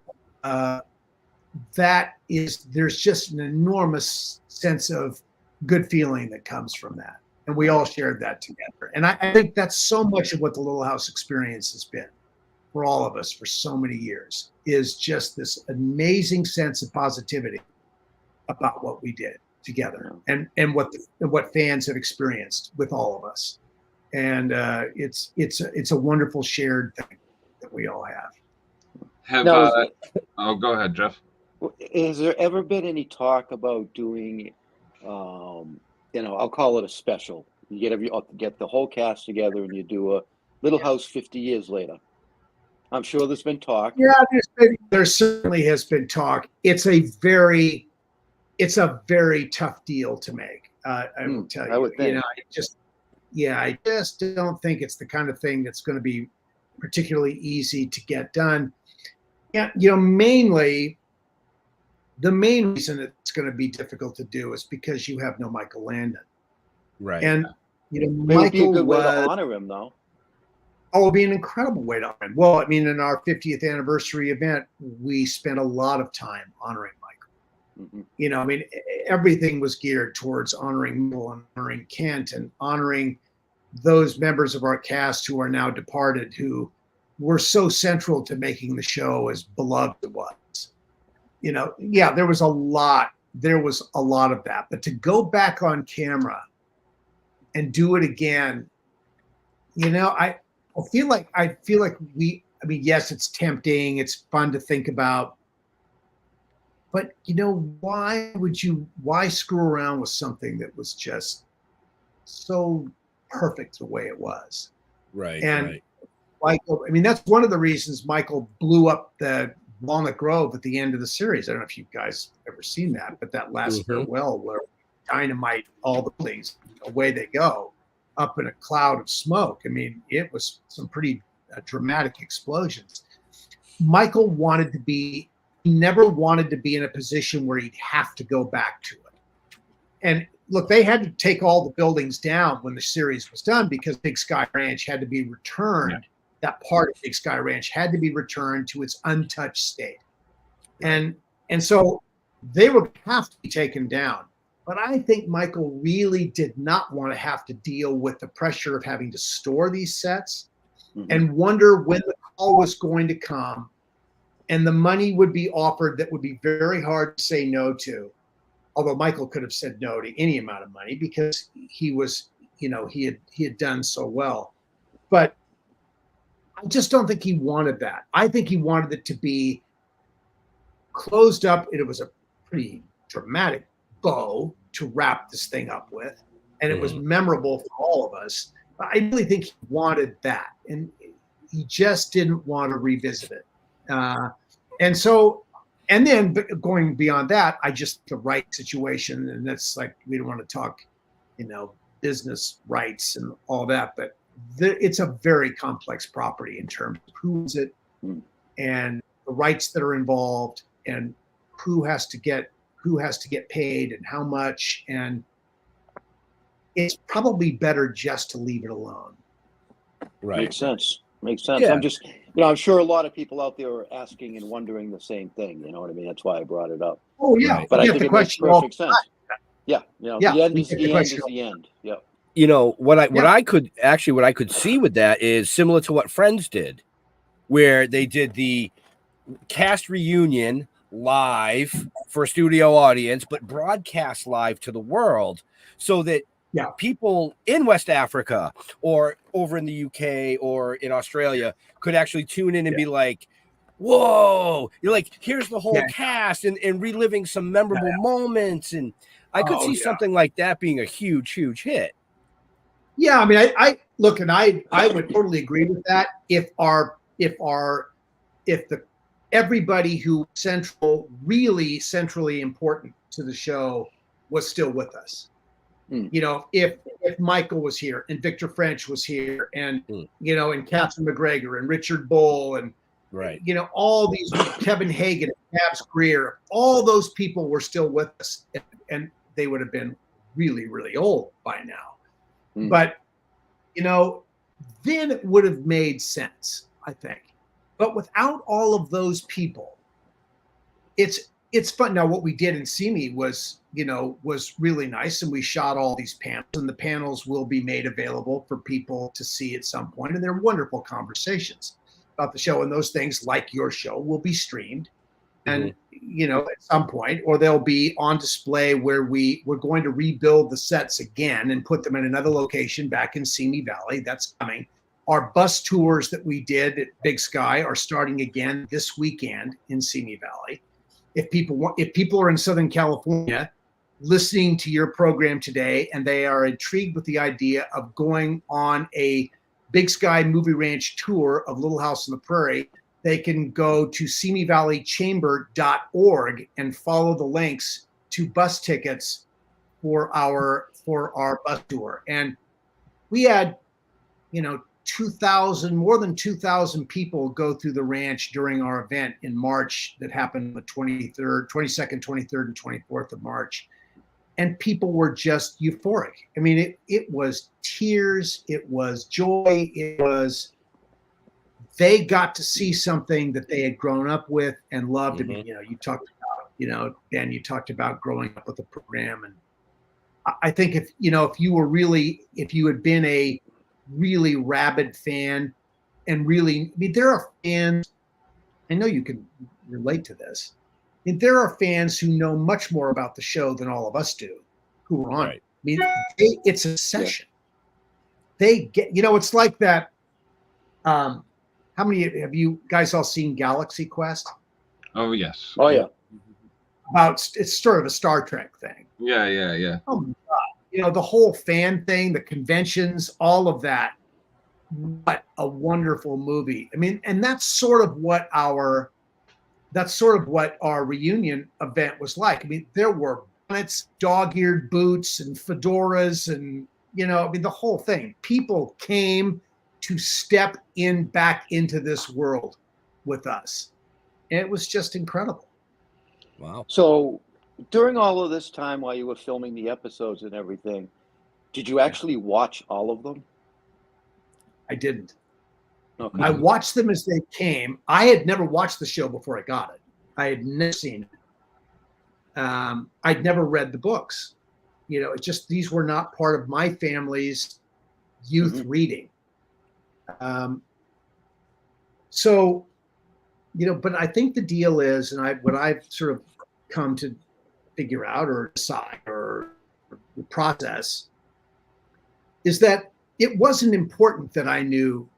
there's just an enormous sense of good feeling that comes from that. And we all shared that together. And I think that's so much of what the Little House experience has been for all of us for so many years, is just this amazing sense of positivity about what we did together and what fans have experienced with all of us. And it's a wonderful shared thing that we all have. Go ahead, Jeff. Has there ever been any talk about doing, I'll call it a special? You get the whole cast together and you do a Little House 50 years later. I'm sure there's been talk. Yeah, there certainly has been talk. It's a very tough deal to make. I will tell you. I would think. I just don't think it's the kind of thing that's going to be particularly easy to get done. Yeah, mainly the main reason it's going to be difficult to do is because you have no Michael Landon. Right. And it would be a good way to honor him, though. Oh, it would be an incredible way to honor him. Well, I mean, in our 50th anniversary event, we spent a lot of time honoring Michael. Mm-hmm. Everything was geared towards honoring Michael and honoring Kent and honoring those members of our cast who are now departed, who were so central to making the show as beloved it was. There was a lot of that, but to go back on camera and do it again, I feel like yes, it's tempting, it's fun to think about, but why screw around with something that was just so perfect the way it was? Right. And Michael, that's one of the reasons Michael blew up the Walnut Grove at the end of the series. I don't know if you guys ever seen that, but that last farewell where dynamite all the buildings, away they go up in a cloud of smoke. It was some pretty dramatic explosions. Michael never wanted to be in a position where he'd have to go back to it. And look, they had to take all the buildings down when the series was done because Big Sky Ranch had to be returned. Yeah. That part of Big Sky Ranch had to be returned to its untouched state. And so they would have to be taken down. But I think Michael really did not want to have to deal with the pressure of having to store these sets and wonder when the call was going to come and the money would be offered that would be very hard to say no to. Although Michael could have said no to any amount of money because he was, he had done so well. But I just don't think he wanted that. I think he wanted it to be closed up. It was a pretty dramatic bow to wrap this thing up with, and it was memorable for all of us. I really think he wanted that, and he just didn't want to revisit it. And then going beyond that, the right situation, and that's like, we don't want to talk, business rights and all that, but it's a very complex property in terms of who is it and the rights that are involved and who has to get paid and how much. And it's probably better just to leave it alone. Right. Makes sense. Yeah. I'm just, I'm sure a lot of people out there are asking and wondering the same thing. You know what I mean? That's why I brought it up. Oh yeah. Right. But I think it makes perfect sense. Yeah. The end is the end. Yeah. What I could see with that is similar to what Friends did, where they did the cast reunion live for a studio audience, but broadcast live to the world so that people in West Africa or over in the UK or in Australia could actually tune in and be like, whoa, you're like, here's the whole cast and reliving some memorable moments. And I could see something like that being a huge, huge hit. Yeah, I look, and I would totally agree with that if everybody who really centrally important to the show was still with us. If Michael was here and Victor French was here and and Catherine McGregor and Richard Bull and all these, Kevin Hagen, Babs Greer, all those people were still with us, and they would have been really, really old by now. But, then it would have made sense, I think. But without all of those people, it's fun. Now, what we did in CME was really nice, and we shot all these panels, and the panels will be made available for people to see at some point, and they're wonderful conversations about the show, and those things, like your show, will be streamed. And at some point, or they'll be on display where we're going to rebuild the sets again and put them in another location back in Simi Valley. That's coming. Our bus tours that we did at Big Sky are starting again this weekend in Simi Valley. if people are in Southern California listening to your program today and they are intrigued with the idea of going on a Big Sky Movie Ranch tour of Little House on the Prairie, they can go to SimiValleyChamber.org and follow the links to bus tickets for our bus tour. And we had, more than 2,000 people go through the ranch during our event in March that happened the 22nd, 23rd, and 24th of March. And people were just euphoric. I mean, it was tears, it was joy, they got to see something that they had grown up with and loved. Mm-hmm. I mean, you talked about, Ben, you talked about growing up with the program. And I think if you had been a really rabid fan and really, there are fans, I know you can relate to this. There are fans who know much more about the show than all of us do who are on it. It's a session. They get, it's like that. How many have you guys all seen Galaxy Quest? Oh, yes. Oh, yeah. It's sort of a Star Trek thing. Yeah. Oh, my God. The whole fan thing, the conventions, all of that. What a wonderful movie. I mean, and that's sort of what our reunion event was like. I mean, there were bonnets, dog-eared boots, and fedoras, and the whole thing. People came to step back into this world with us, and it was just incredible. Wow. So, during all of this time, while you were filming the episodes and everything, did you actually watch all of them? I didn't. Okay. I watched them as they came. I had never watched the show before I got it. I had never seen it. I'd never read the books. These were not part of my family's youth reading. So, but I think the deal is, and what I've sort of come to figure out or decide or process is that it wasn't important that I knew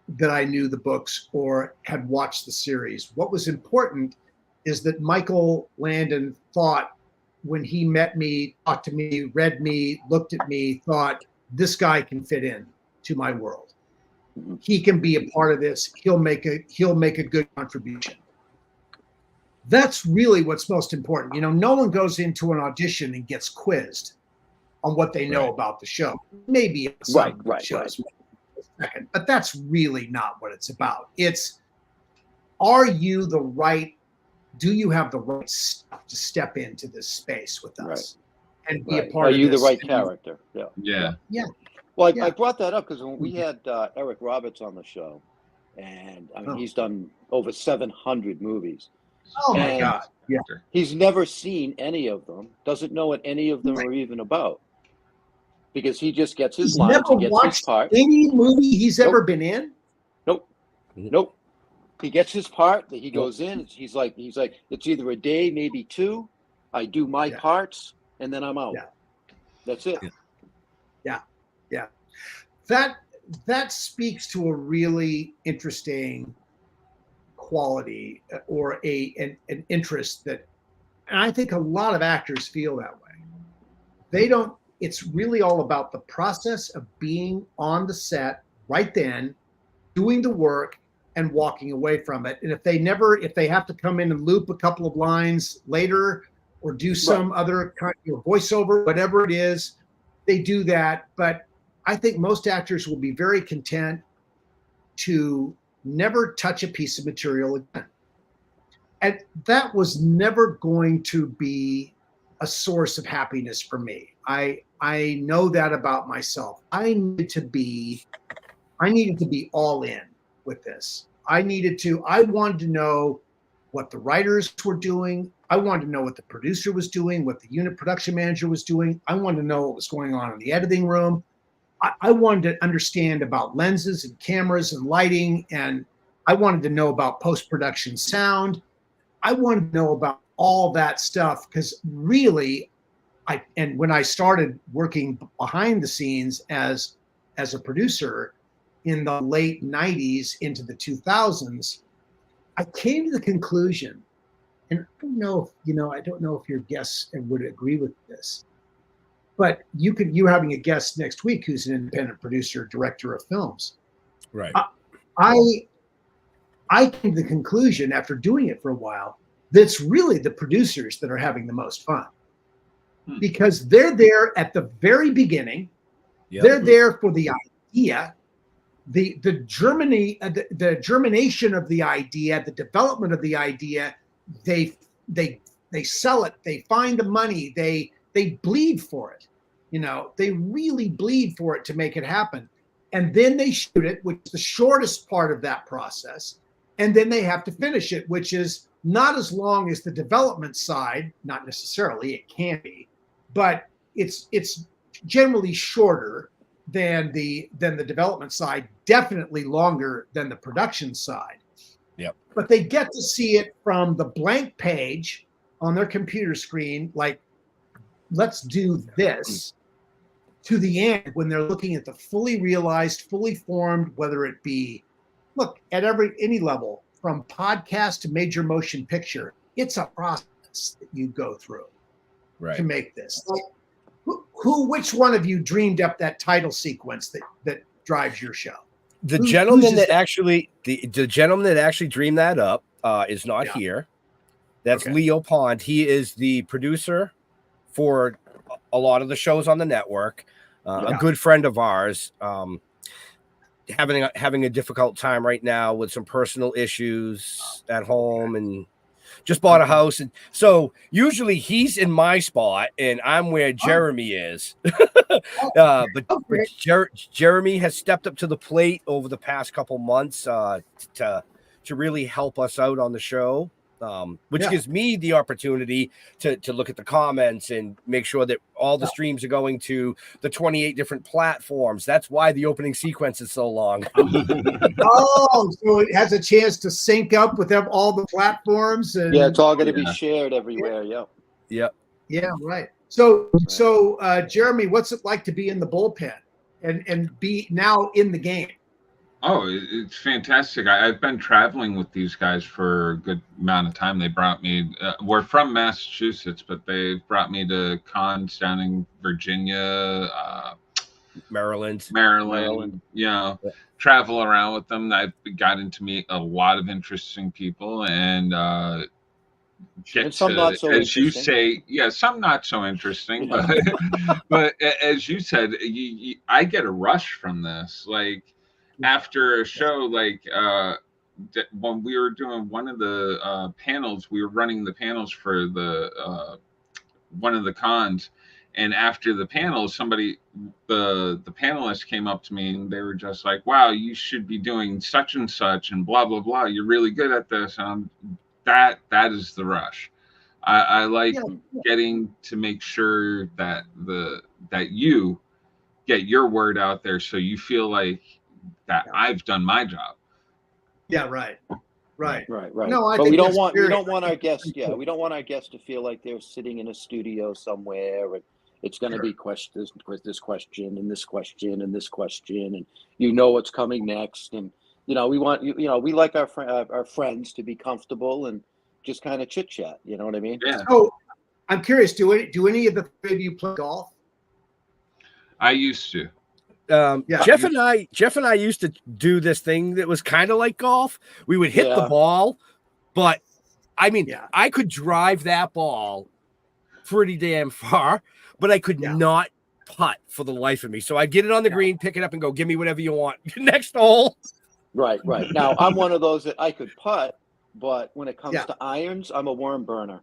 the books or had watched the series. What was important is that Michael Landon thought, when he met me, talked to me, read me, looked at me, thought, this guy can fit in to my world. He can be a part of this. He'll make a good contribution. That's really what's most important. No one goes into an audition and gets quizzed on what they know about the show. Maybe some shows, but that's really not what it's about. It's, do you have the right stuff to step into this space with us and be a part of this? Are you the right character? Yeah. Well, I brought that up because when we had Eric Roberts on the show, and he's done over 700 movies. Oh my God! Yeah, he's never seen any of them. Doesn't know what any of them are even about, because he just gets his lines. Never watched any movie he's ever been in. Nope. He gets his part. That he goes in. He's like, it's either a day, maybe two. I do my parts, and then I'm out. Yeah. That's it. Yeah. That speaks to a really interesting quality or an interest that, and I think a lot of actors feel that way. It's really all about the process of being on the set right then, doing the work and walking away from it. And if they have to come in and loop a couple of lines later or do some other kind of voiceover, whatever it is, they do that. But I think most actors will be very content to never touch a piece of material again. And that was never going to be a source of happiness for me. I know that about myself. I needed to be all in with this. I wanted to know what the writers were doing. I wanted to know what the producer was doing, what the unit production manager was doing. I wanted to know what was going on in the editing room. I wanted to understand about lenses and cameras and lighting, and I wanted to know about post-production sound. I wanted to know about all that stuff because really, when I started working behind the scenes as a producer in the late 90s into the 2000s, I came to the conclusion and I don't know if your guests would agree with this, but you're having a guest next week who's an independent producer, director of films. Right. I came to the conclusion after doing it for a while that it's really the producers that are having the most fun, because they're there at the very beginning. Yep. They're there for the idea, the germination of the idea, the development of the idea. They sell it. They find the money. They bleed for it. They really bleed for it to make it happen. And then they shoot it, which is the shortest part of that process. And then they have to finish it, which is not as long as the development side. Not necessarily, it can be, but it's generally shorter than the development side. Definitely longer than the production side. Yep. But they get to see it from the blank page on their computer screen, like, let's do this, to the end when they're looking at the fully realized, fully formed, whether it be, look, at any level, from podcast to major motion picture, it's a process that you go through to make this. Like, which one of you dreamed up that title sequence that drives your show? The gentleman that actually dreamed that up is not here. That's Leo Pond. He is the producer for a lot of the shows on the network. A good friend of ours, having a difficult time right now with some personal issues at home, and just bought a house. And so usually he's in my spot and I'm where Jeremy is. But Jeremy has stepped up to the plate over the past couple months to really help us out on the show. Which gives me the opportunity to look at the comments and make sure that all the streams are going to the 28 different platforms. That's why the opening sequence is so long. So it has a chance to sync up with all the platforms. And it's all going to be shared everywhere. Yep. Yeah, right. So Jeremy, what's it like to be in the bullpen and be now in the game? Oh, it's fantastic. I've been traveling with these guys for a good amount of time. They brought me, we're from Massachusetts, but they brought me to cons down in Virginia, Maryland. Travel around with them. I've gotten to meet a lot of interesting people and some not so as you say, some not so interesting, but as you said, I get a rush from this. Like, after a show, like when we were doing one of the panels, we were running the panels for the one of the cons, and after the panel, the panelists came up to me and they were just like, "Wow, you should be doing such and such and blah blah blah. You're really good at this." And that is the rush. I like getting to make sure that you get your word out there, so you feel like that I've done my job. Yeah, right. No, but we don't want our guests. We don't want our guests to feel like they're sitting in a studio somewhere and it's going to be this question and this question and this question, and what's coming next. And we want we like our friends to be comfortable and just kind of chit chat. You know what I mean? Yeah. So I'm curious. Do any of the three of you play golf? I used to. Jeff and I used to do this thing that was kind of like golf. We would hit the ball, but I mean, I could drive that ball pretty damn far, but I could not putt for the life of me. So I'd get it on the green, pick it up and go, give me whatever you want. Next hole. Right. Now I'm one of those that I could putt, but when it comes to irons, I'm a worm burner.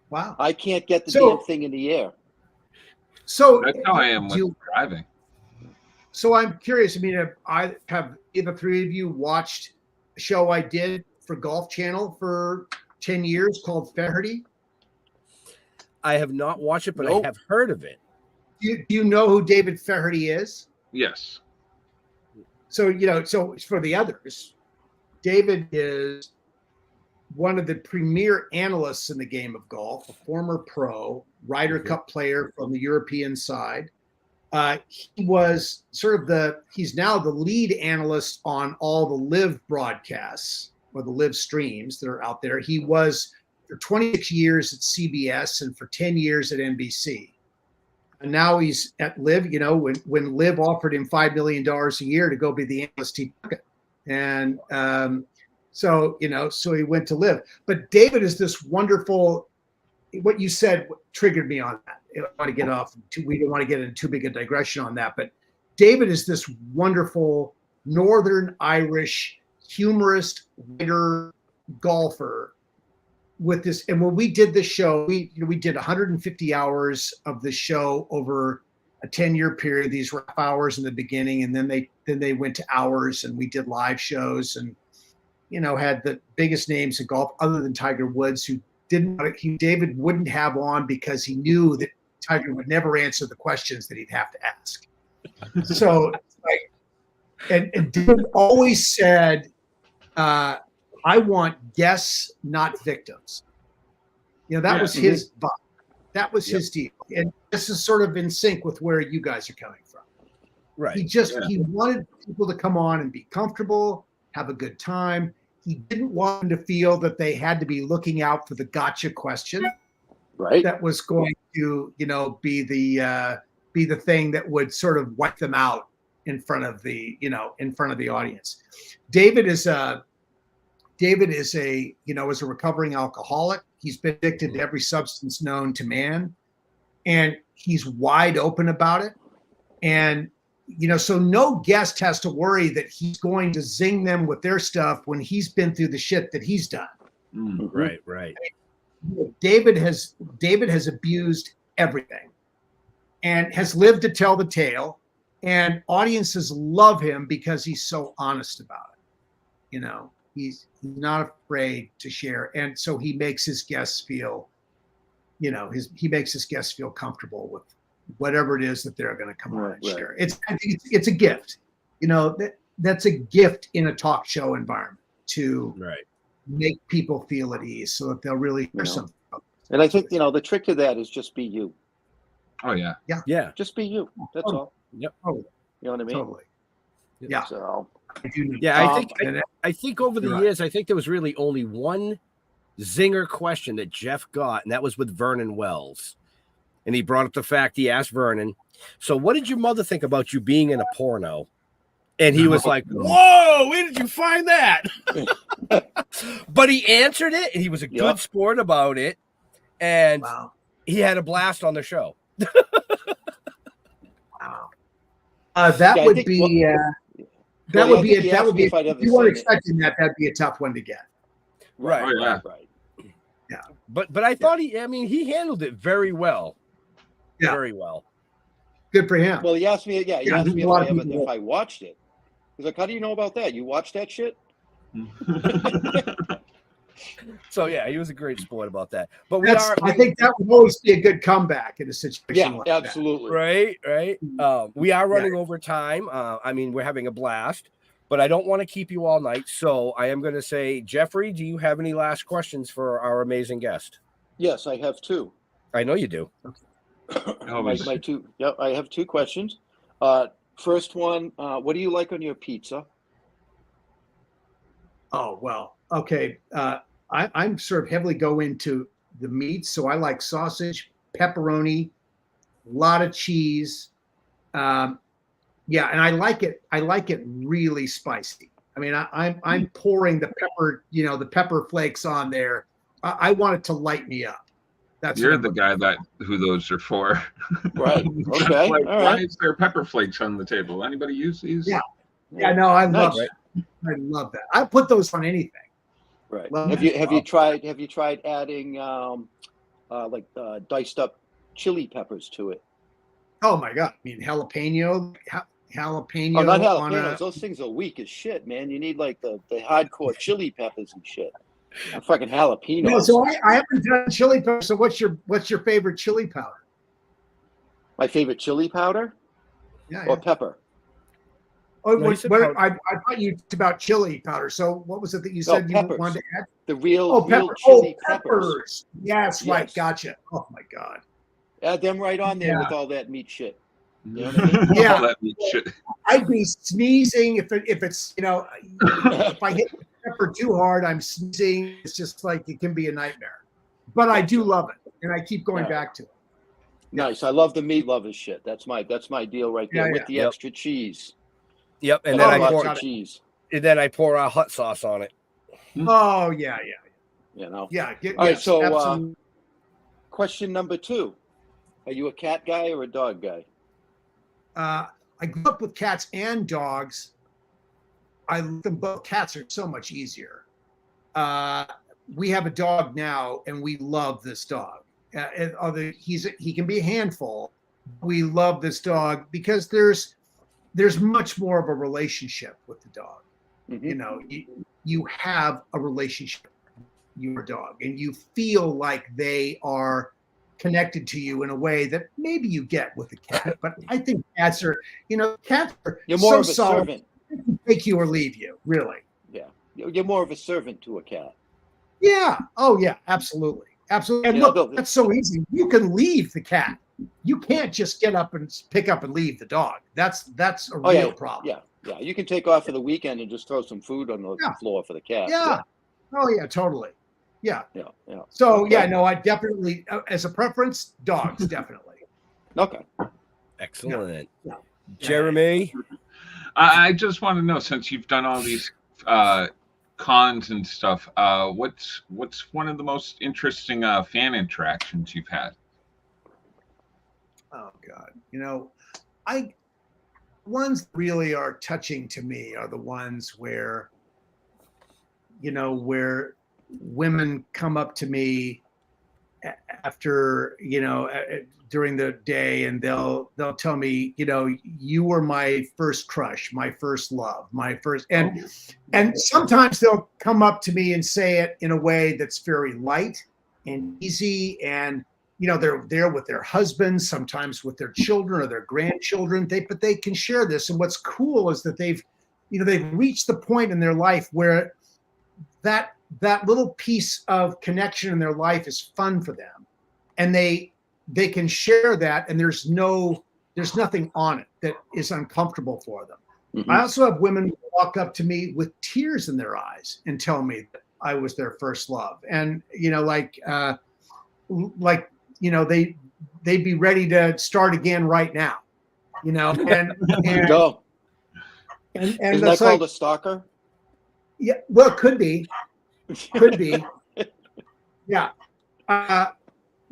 Wow. I can't get the damn thing in the air. So that's how I am with driving. So I'm curious. I mean, have the three of you watched a show I did for Golf Channel for 10 years called Feherty? I have not watched it, but I have heard of it. Do you know who David Feherty is? Yes. So, so for the others, David is one of the premier analysts in the game of golf, a former pro, Ryder Cup player from the European side. He was he's now the lead analyst on all the live broadcasts, or the live streams that are out there. He was for 26 years at CBS and for 10 years at NBC. And now he's at Live, when Live offered him $5 million a year to go be the analyst, he took it. And so he went to Live. But David is this wonderful, what you said triggered me on that. I don't want to get off, we don't want to get into too big a digression on that. But David is this wonderful Northern Irish humorist, writer, golfer with this. And when we did this show, we did 150 hours of the show over a 10-year period. These were hours in the beginning, and then they went to hours, and we did live shows, and had the biggest names in golf other than Tiger Woods, who David wouldn't have on because he knew that Tiger would never answer the questions that he'd have to ask. So, and David always said, I want guests, not victims. That was his vibe. That was his deal. And this is sort of in sync with where you guys are coming from. Right. He wanted people to come on and be comfortable, have a good time. He didn't want them to feel that they had to be looking out for the gotcha question. Right. That was going to, be the thing that would sort of wipe them out in front of the audience. David is a recovering alcoholic. He's been addicted to every substance known to man, and he's wide open about it. And, so no guest has to worry that he's going to zing them with their stuff when he's been through the shit that he's done. Right. David has abused everything and has lived to tell the tale, and audiences love him because he's so honest about it. He's not afraid to share. And so he makes his guests feel, he makes his guests feel comfortable with whatever it is that they're going to come on and share. I think it's a gift, that's a gift in a talk show environment to make people feel at ease so that they'll really hear something. And I think, the trick to that is just be you. Oh, yeah. Yeah. Just be you. That's all. Yep. Totally. You know what I mean? Totally. Yeah. So. Yeah, I think over the years, I think there was really only one zinger question that Jeff got, and that was with Vernon Wells. And he brought up the fact, he asked Vernon, so what did your mother think about you being in a porno? And he was like, whoa, where did you find that? But he answered it, and he was a good sport about it. And he had a blast on the show. Wow. That would be if you weren't expecting that, that'd be a tough one to get. Right. Oh, yeah. Right. Yeah. But I thought he handled it very well. Yeah. Very well. Good for him. Well, he asked me if I watched it. He's like, how do you know about that? You watched that shit? So yeah, he was a great sport about that. But I think that would always be a good comeback in a situation like absolutely. That. Right. We are running over time. We're having a blast, but I don't want to keep you all night. So I am going to say, Jeffrey, do you have any last questions for our amazing guest? Yes, I have two. I know you do. My two. Yep, I have two questions. First one, what do you like on your pizza? Oh, well, okay. I'm sort of heavily go into the meats, so I like sausage, pepperoni, a lot of cheese. And I like it. I like it really spicy. I mean, I'm pouring the pepper, the pepper flakes on there. I want it to light me up. You're the guy who those are for. Right. Okay. Why is there pepper flakes on the table? Anybody use these? Yeah. No, I love it. I love that. I put those on anything. Right. Have you tried adding diced up chili peppers to it? Oh my God! I mean jalapeno. Oh, not jalapenos. Those things are weak as shit, man. You need like the hardcore chili peppers and shit. Fucking jalapenos. No, so I haven't done chili powder. So what's your favorite chili powder? My favorite chili powder? Or pepper? Oh, I thought you talked about chili powder. So what was it that you said you wanted to add? The real chili peppers. Yes, right. Gotcha. Oh my God. Add them right on there with all that meat shit. You know what I mean? Yeah. I'd be sneezing if it's if I hit the pepper too hard, I'm sneezing. It's just like it can be a nightmare. But I do love it, and I keep going back to it. Nice. I love the meat lovers shit. That's my deal right there with the extra cheese. Yep, and I then I pour pour cheese. And then I pour hot sauce on it. Oh yeah. You know. Yeah. All right. So, question number 2: are you a cat guy or a dog guy? I grew up with cats and dogs. I love them both. Cats are so much easier. We have a dog now, and we love this dog. He can be a handful. We love this dog because there's much more of a relationship with the dog. Mm-hmm. You know, you have a relationship with your dog, and you feel like they are connected to you in a way that maybe you get with a cat. But I think cats are You're more so of a solid. servant. They can take you or leave you, really. Yeah, you're more of a servant to a cat. Yeah. Oh yeah. Absolutely. Absolutely. And look, that's so easy. You can leave the cat. You can't just get up and pick up and leave the dog. That's a real problem. Yeah. You can take off for the weekend and just throw some food on the floor for the cat. Yeah. Oh yeah, totally. Yeah. Yeah. So I definitely, as a preference, dogs definitely. Okay. Excellent. Yeah. Jeremy, I just want to know, since you've done all these cons and stuff, what's one of the most interesting fan interactions you've had? Oh God, ones that really are touching to me are the ones where women come up to me after, during the day, and they'll tell me, you were my first crush, my first love, my first, and sometimes they'll come up to me and say it in a way that's very light and easy, and they're there with their husbands, sometimes with their children or their grandchildren. But they can share this, and what's cool is that they've reached the point in their life where that little piece of connection in their life is fun for them, and they can share that, and there's nothing on it that is uncomfortable for them. Mm-hmm. I also have women walk up to me with tears in their eyes and tell me that I was their first love, and they'd be ready to start again right now, and go. And isn't that called a stalker? Yeah, well, it could be. Yeah. I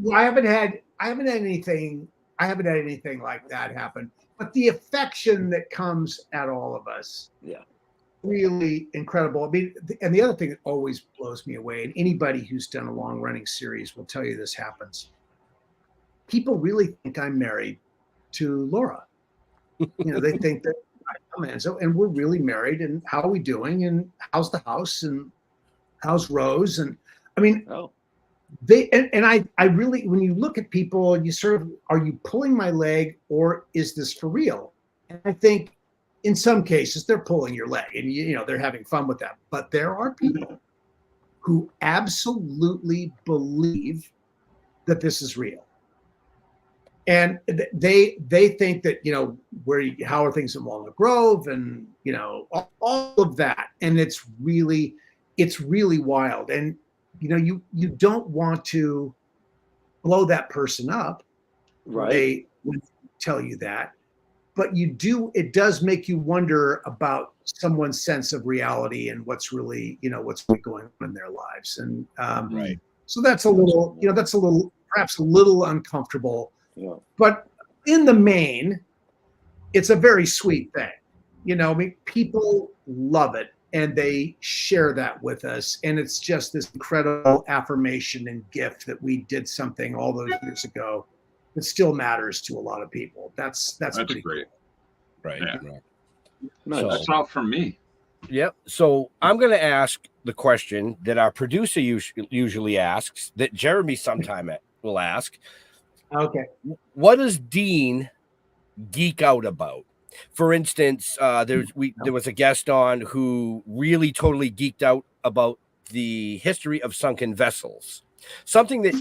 haven't had anything like that happen. But the affection that comes at all of us, really incredible. I mean, and the other thing that always blows me away, and anybody who's done a long-running series will tell you this happens. People really think I'm married to Laura. They think that I'm Almanzo, and we're really married. And how are we doing? And how's the house? And how's Rose? And I mean, I really, when you look at people, you sort of, are you pulling my leg, or is this for real? And I think in some cases they're pulling your leg, and they're having fun with that. But there are people who absolutely believe that this is real. And they think that, how are things in Walnut Grove, and, all of that. And it's really wild. And, you don't want to blow that person up. Right. They would tell you that, but it does make you wonder about someone's sense of reality and what's really going on in their lives. And right. So that's a little, perhaps a little uncomfortable. Yeah. But in the main, it's a very sweet thing. People love it, and they share that with us. And it's just this incredible affirmation and gift that we did something all those years ago that still matters to a lot of people. That's pretty great. Cool. Right. Yeah. Right. So, that's all from me. Yep. So I'm going to ask the question that our producer usually asks, that Jeremy sometime will ask. Okay. What does Dean geek out about? For instance, there was a guest on who really totally geeked out about the history of sunken vessels, something that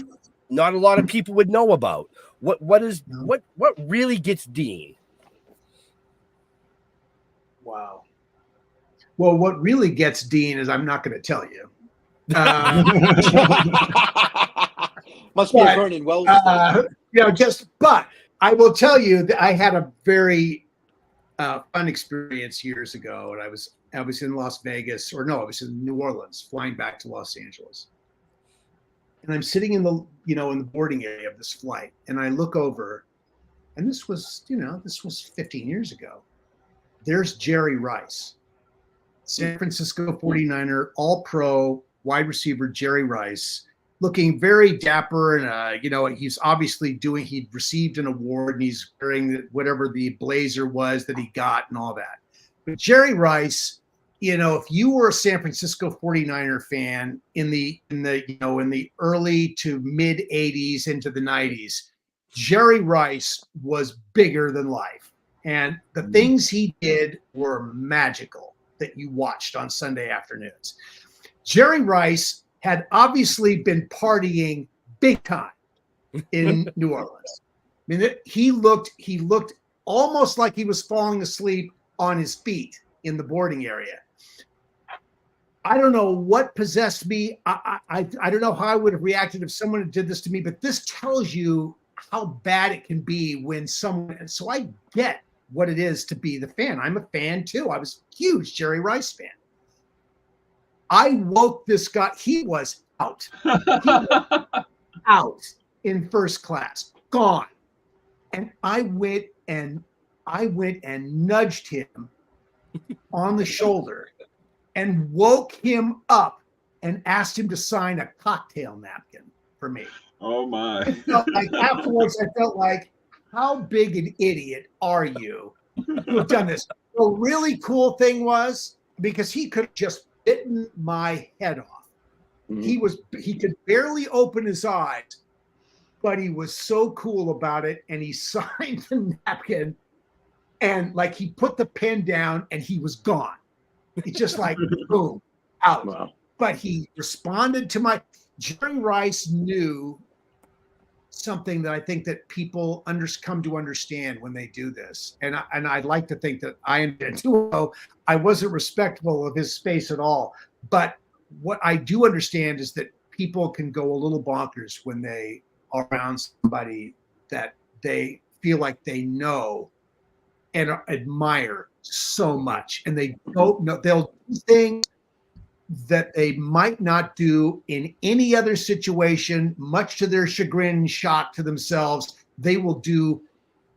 not a lot of people would know about. What really gets Dean? Wow. Well, what really gets Dean is I'm not going to tell you. Must be a Vernon Wells thing. But I will tell you that I had a very fun experience years ago, and I was in Las Vegas, or no, I was in New Orleans, flying back to Los Angeles, and I'm sitting in the in the boarding area of this flight, and I look over, and this was 15 years ago. There's Jerry Rice, San Francisco 49er, All-Pro wide receiver Jerry Rice, looking very dapper, and he's obviously he'd received an award, and he's wearing whatever the blazer was that he got and all that. But Jerry Rice, if you were a San Francisco 49er fan in the early to mid 80s into the 90s, Jerry Rice was bigger than life. And the things he did were magical that you watched on Sunday afternoons. Jerry Rice had obviously been partying big time in New Orleans. I mean, he looked almost like he was falling asleep on his feet in the boarding area. I don't know what possessed me. I don't know how I would have reacted if someone had did this to me, but this tells you how bad it can be when someone. So I get what it is to be the fan. I'm a fan too. I was a huge Jerry Rice fan. I woke this guy. He was out. He was out in first class, gone. And I went and nudged him on the shoulder and woke him up and asked him to sign a cocktail napkin for me. Oh my. Afterwards, I felt like, how big an idiot are you to have done this? The really cool thing was, because he could have just bitten my head off. Mm-hmm. He could barely open his eyes, but he was so cool about it, and he signed the napkin, and like he put the pen down and he was gone. It's just like boom, out. Wow. But he responded to Jerry Rice knew something that I think that people come to understand when they do this. And I'd like to think that I did too. I wasn't respectful of his space at all. But what I do understand is that people can go a little bonkers when they are around somebody that they feel like they know and admire so much. And they don't know, they'll do things that they might not do in any other situation, much to their chagrin and shock to themselves. They will do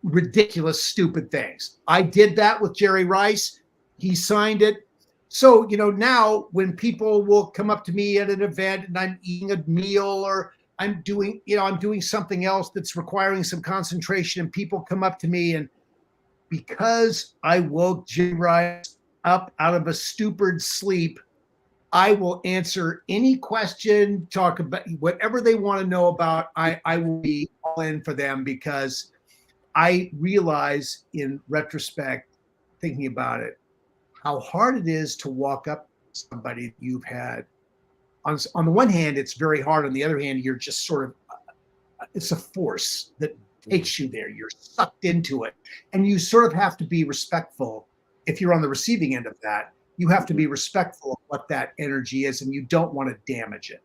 ridiculous, stupid things. I did that with Jerry Rice. He signed it. So, now when people will come up to me at an event and I'm eating a meal, or I'm doing something else that's requiring some concentration, and people come up to me, and because I woke Jerry Rice up out of a stupid sleep, I will answer any question, talk about whatever they want to know about. I will be all in for them, because I realize in retrospect, thinking about it, how hard it is to walk up to somebody you've had. On the one hand, it's very hard. On the other hand, you're just sort of, it's a force that takes you there. You're sucked into it. And you sort of have to be respectful. If you're on the receiving end of that, you have to be respectful of what that energy is, and you don't want to damage it.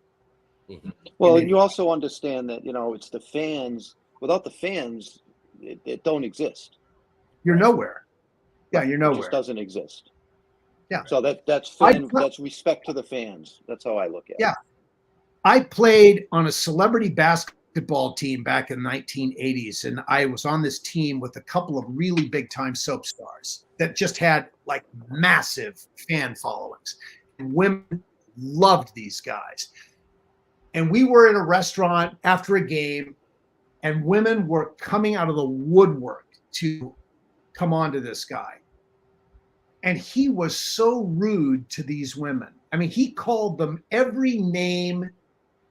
Mm-hmm. Well, and you also understand that, it's the fans. Without the fans, it don't exist. You're nowhere. Yeah, you're nowhere. It just doesn't exist. Yeah. So that's respect to the fans. That's how I look at it. Yeah. I played on a celebrity basketball team back in the 1980s, and I was on this team with a couple of really big time soap stars that just had like massive fan followings, and women loved these guys. And we were in a restaurant after a game, and women were coming out of the woodwork to come on to this guy. And he was so rude to these women. I mean, he called them every name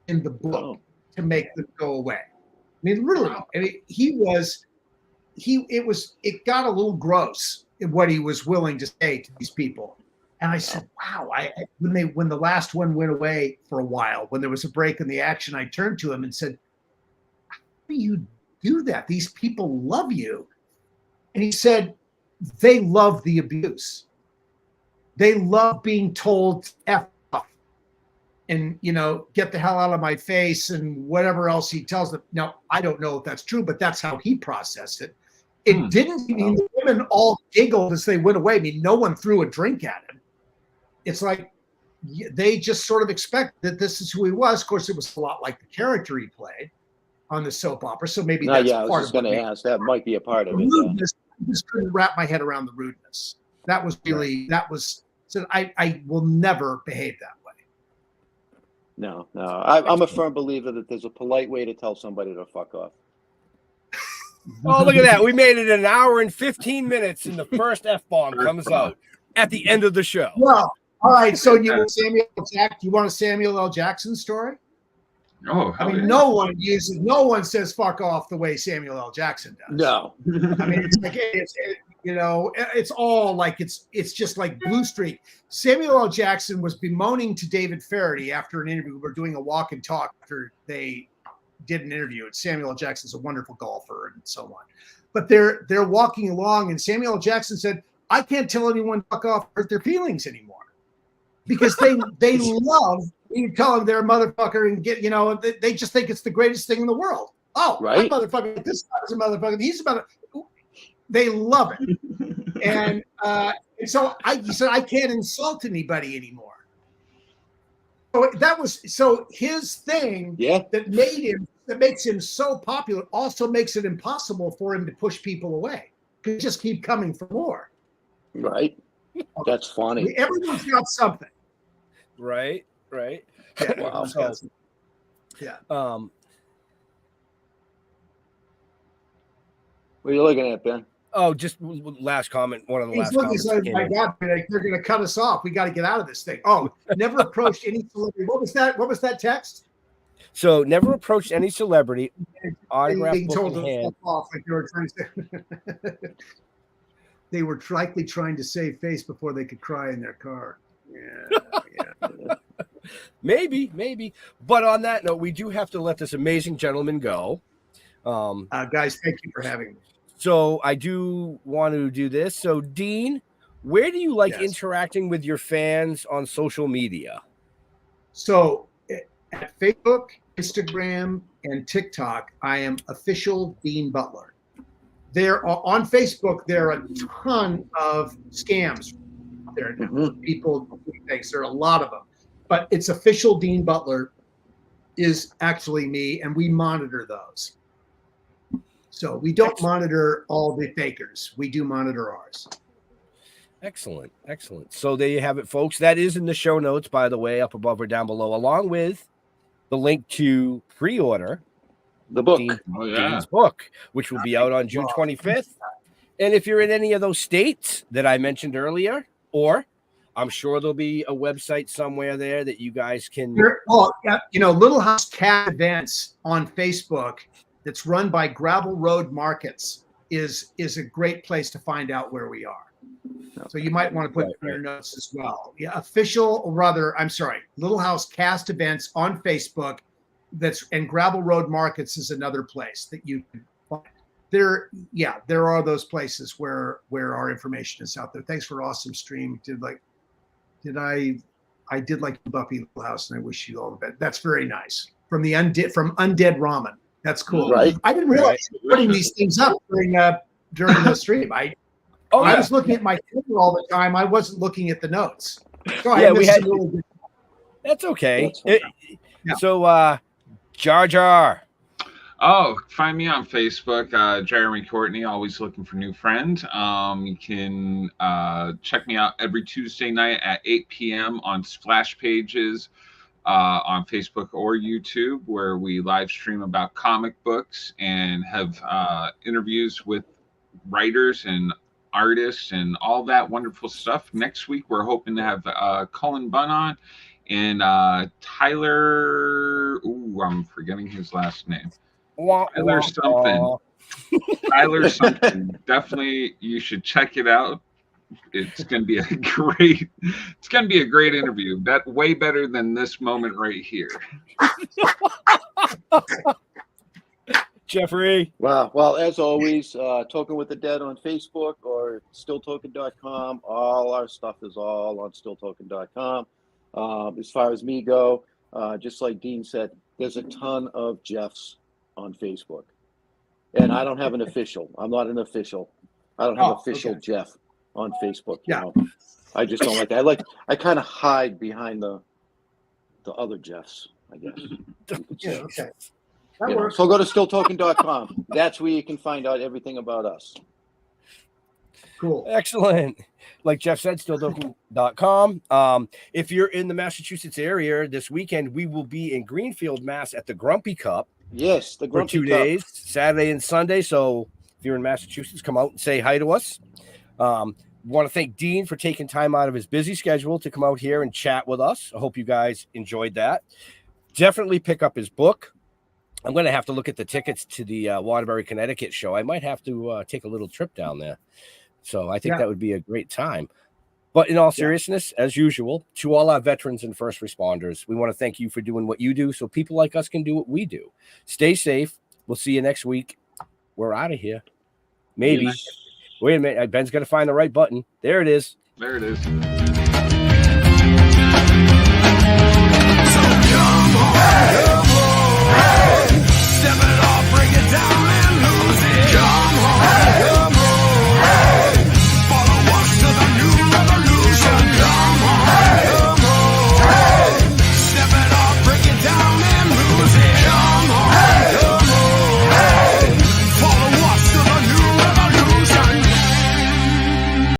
in the book to make them go away. I mean, really, it got a little gross in what he was willing to say to these people. And I said, wow, when the last one went away for a while, when there was a break in the action, I turned to him and said, how do you do that? These people love you. And he said, they love the abuse. They love being told F off and, get the hell out of my face and whatever else he tells them. Now, I don't know if that's true, but that's how he processed it. It didn't mean the women all giggled as they went away. I mean, no one threw a drink at him. It's like they just sort of expect that this is who he was. Of course, it was a lot like the character he played on the soap opera. So maybe that's I was just going to ask. That might be a part of it. Rudeness, I just couldn't wrap my head around the rudeness. That was really, so I will never behave that way. No. I'm a firm believer that there's a polite way to tell somebody to fuck off. Oh, look at that. We made it an hour and 15 minutes and the first F-bomb comes out at the end of the show. Well, all right. So you want a Samuel L. Jackson story? Oh, I mean, no one says fuck off the way Samuel L. Jackson does. No. I mean, it's like, it's all like, it's just like Blue Streak. Samuel L. Jackson was bemoaning to David Feherty after an interview. We were doing a walk and talk after they did an interview. And Samuel L. Jackson's a wonderful golfer and so on. But they're walking along and Samuel L. Jackson said, I can't tell anyone fuck off or hurt their feelings anymore. Because they love you tell them they're a motherfucker and get, they just think it's the greatest thing in the world. Oh, right. Motherfucker, this guy's a motherfucker. He's about they love it. And so he said, I can't insult anybody anymore. So his thing that makes him so popular also makes it impossible for him to push people away. Could just keep coming for more. Right. That's funny. Everyone's got something. Right. Yeah. Wow. Yeah. What are you looking at, Ben? Oh, just last comment. One of the last comments. My God, they're going to cut us off. We got to get out of this thing. Oh, never approached any celebrity. What was that text? So never approached any celebrity. Autograph Being book told in to hand. fuck off like they were trying to say. They were likely trying to save face before they could cry in their car. Yeah. Maybe. But on that note, we do have to let this amazing gentleman go. Guys, thank you for having me. So I do want to do this. So Dean, where do you like interacting with your fans on social media? So at Facebook, Instagram, and TikTok, I am official Dean Butler. There are on Facebook, there are a ton of scams there. People do things. There are a lot of them, but it's official Dean Butler is actually me, and we monitor those. So we don't monitor all the fakers. We do monitor ours. Excellent. So there you have it, folks. That is in the show notes, by the way, up above or down below, along with the link to pre-order the book. Dean's book, which will be out on June 25th. And if you're in any of those states that I mentioned earlier, or I'm sure there'll be a website somewhere there that you guys can. Little House Cat Events on Facebook that's run by Gravel Road Markets is a great place to find out where we are. So you might want to put in your notes as well. Yeah, Little House Cast Events on Facebook. And Gravel Road Markets is another place that you can find. There are those places where our information is out there. Thanks for awesome stream. I did like Buffy Little House, and I wish you all the best. That's very nice. From Undead Ramen. That's cool. Right. I didn't realize you were putting these things up during the stream. I was looking at my computer all the time. I wasn't looking at the notes. So we had. That's okay. So, Jar Jar. Oh, find me on Facebook, Jeremy Courtney, always looking for new friends. You can check me out every Tuesday night at 8 p.m. on Splash Pages on Facebook or YouTube, where we live stream about comic books and have interviews with writers and artists and all that wonderful stuff. Next week, we're hoping to have Cullen Bunn on and Tyler. I'm forgetting his last name. Tyler something. Tyler something. Definitely, you should check it out. It's gonna be a great interview. That way better than this moment right here. Jeffrey. Well, as always, Toking with the Dead on Facebook or stilltoking.com. All our stuff is all on stilltoking.com. As far as me go, just like Dean said, there's a ton of Jeffs on Facebook. And I don't have an official. I'm not an official. I don't have official Jeff on Facebook. You know? I just don't like that. I kind of hide behind the other Jeffs, I guess. Yeah, okay. So go to stilltoking.com. That's where you can find out everything about us. Cool. Excellent. Like Jeff said, stilltoking.com. If you're in the Massachusetts area this weekend, we will be in Greenfield, Mass at the Grumpy Cup. Yes, the Grumpy for 2 days, Saturday and Sunday. So if you're in Massachusetts, come out and say hi to us. Want to thank Dean for taking time out of his busy schedule to come out here and chat with us. I hope you guys enjoyed that. Definitely pick up his book. I'm going to have to look at the tickets to the Waterbury, Connecticut show. I might have to take a little trip down there. So I think that would be a great time. But in all seriousness, as usual, to all our veterans and first responders, we want to thank you for doing what you do so people like us can do what we do. Stay safe. We'll see you next week. We're out of here. Maybe. Wait a minute. Ben's got to find the right button. There it is. There it is. So come on. Step it off, bring it down and lose it. Come on.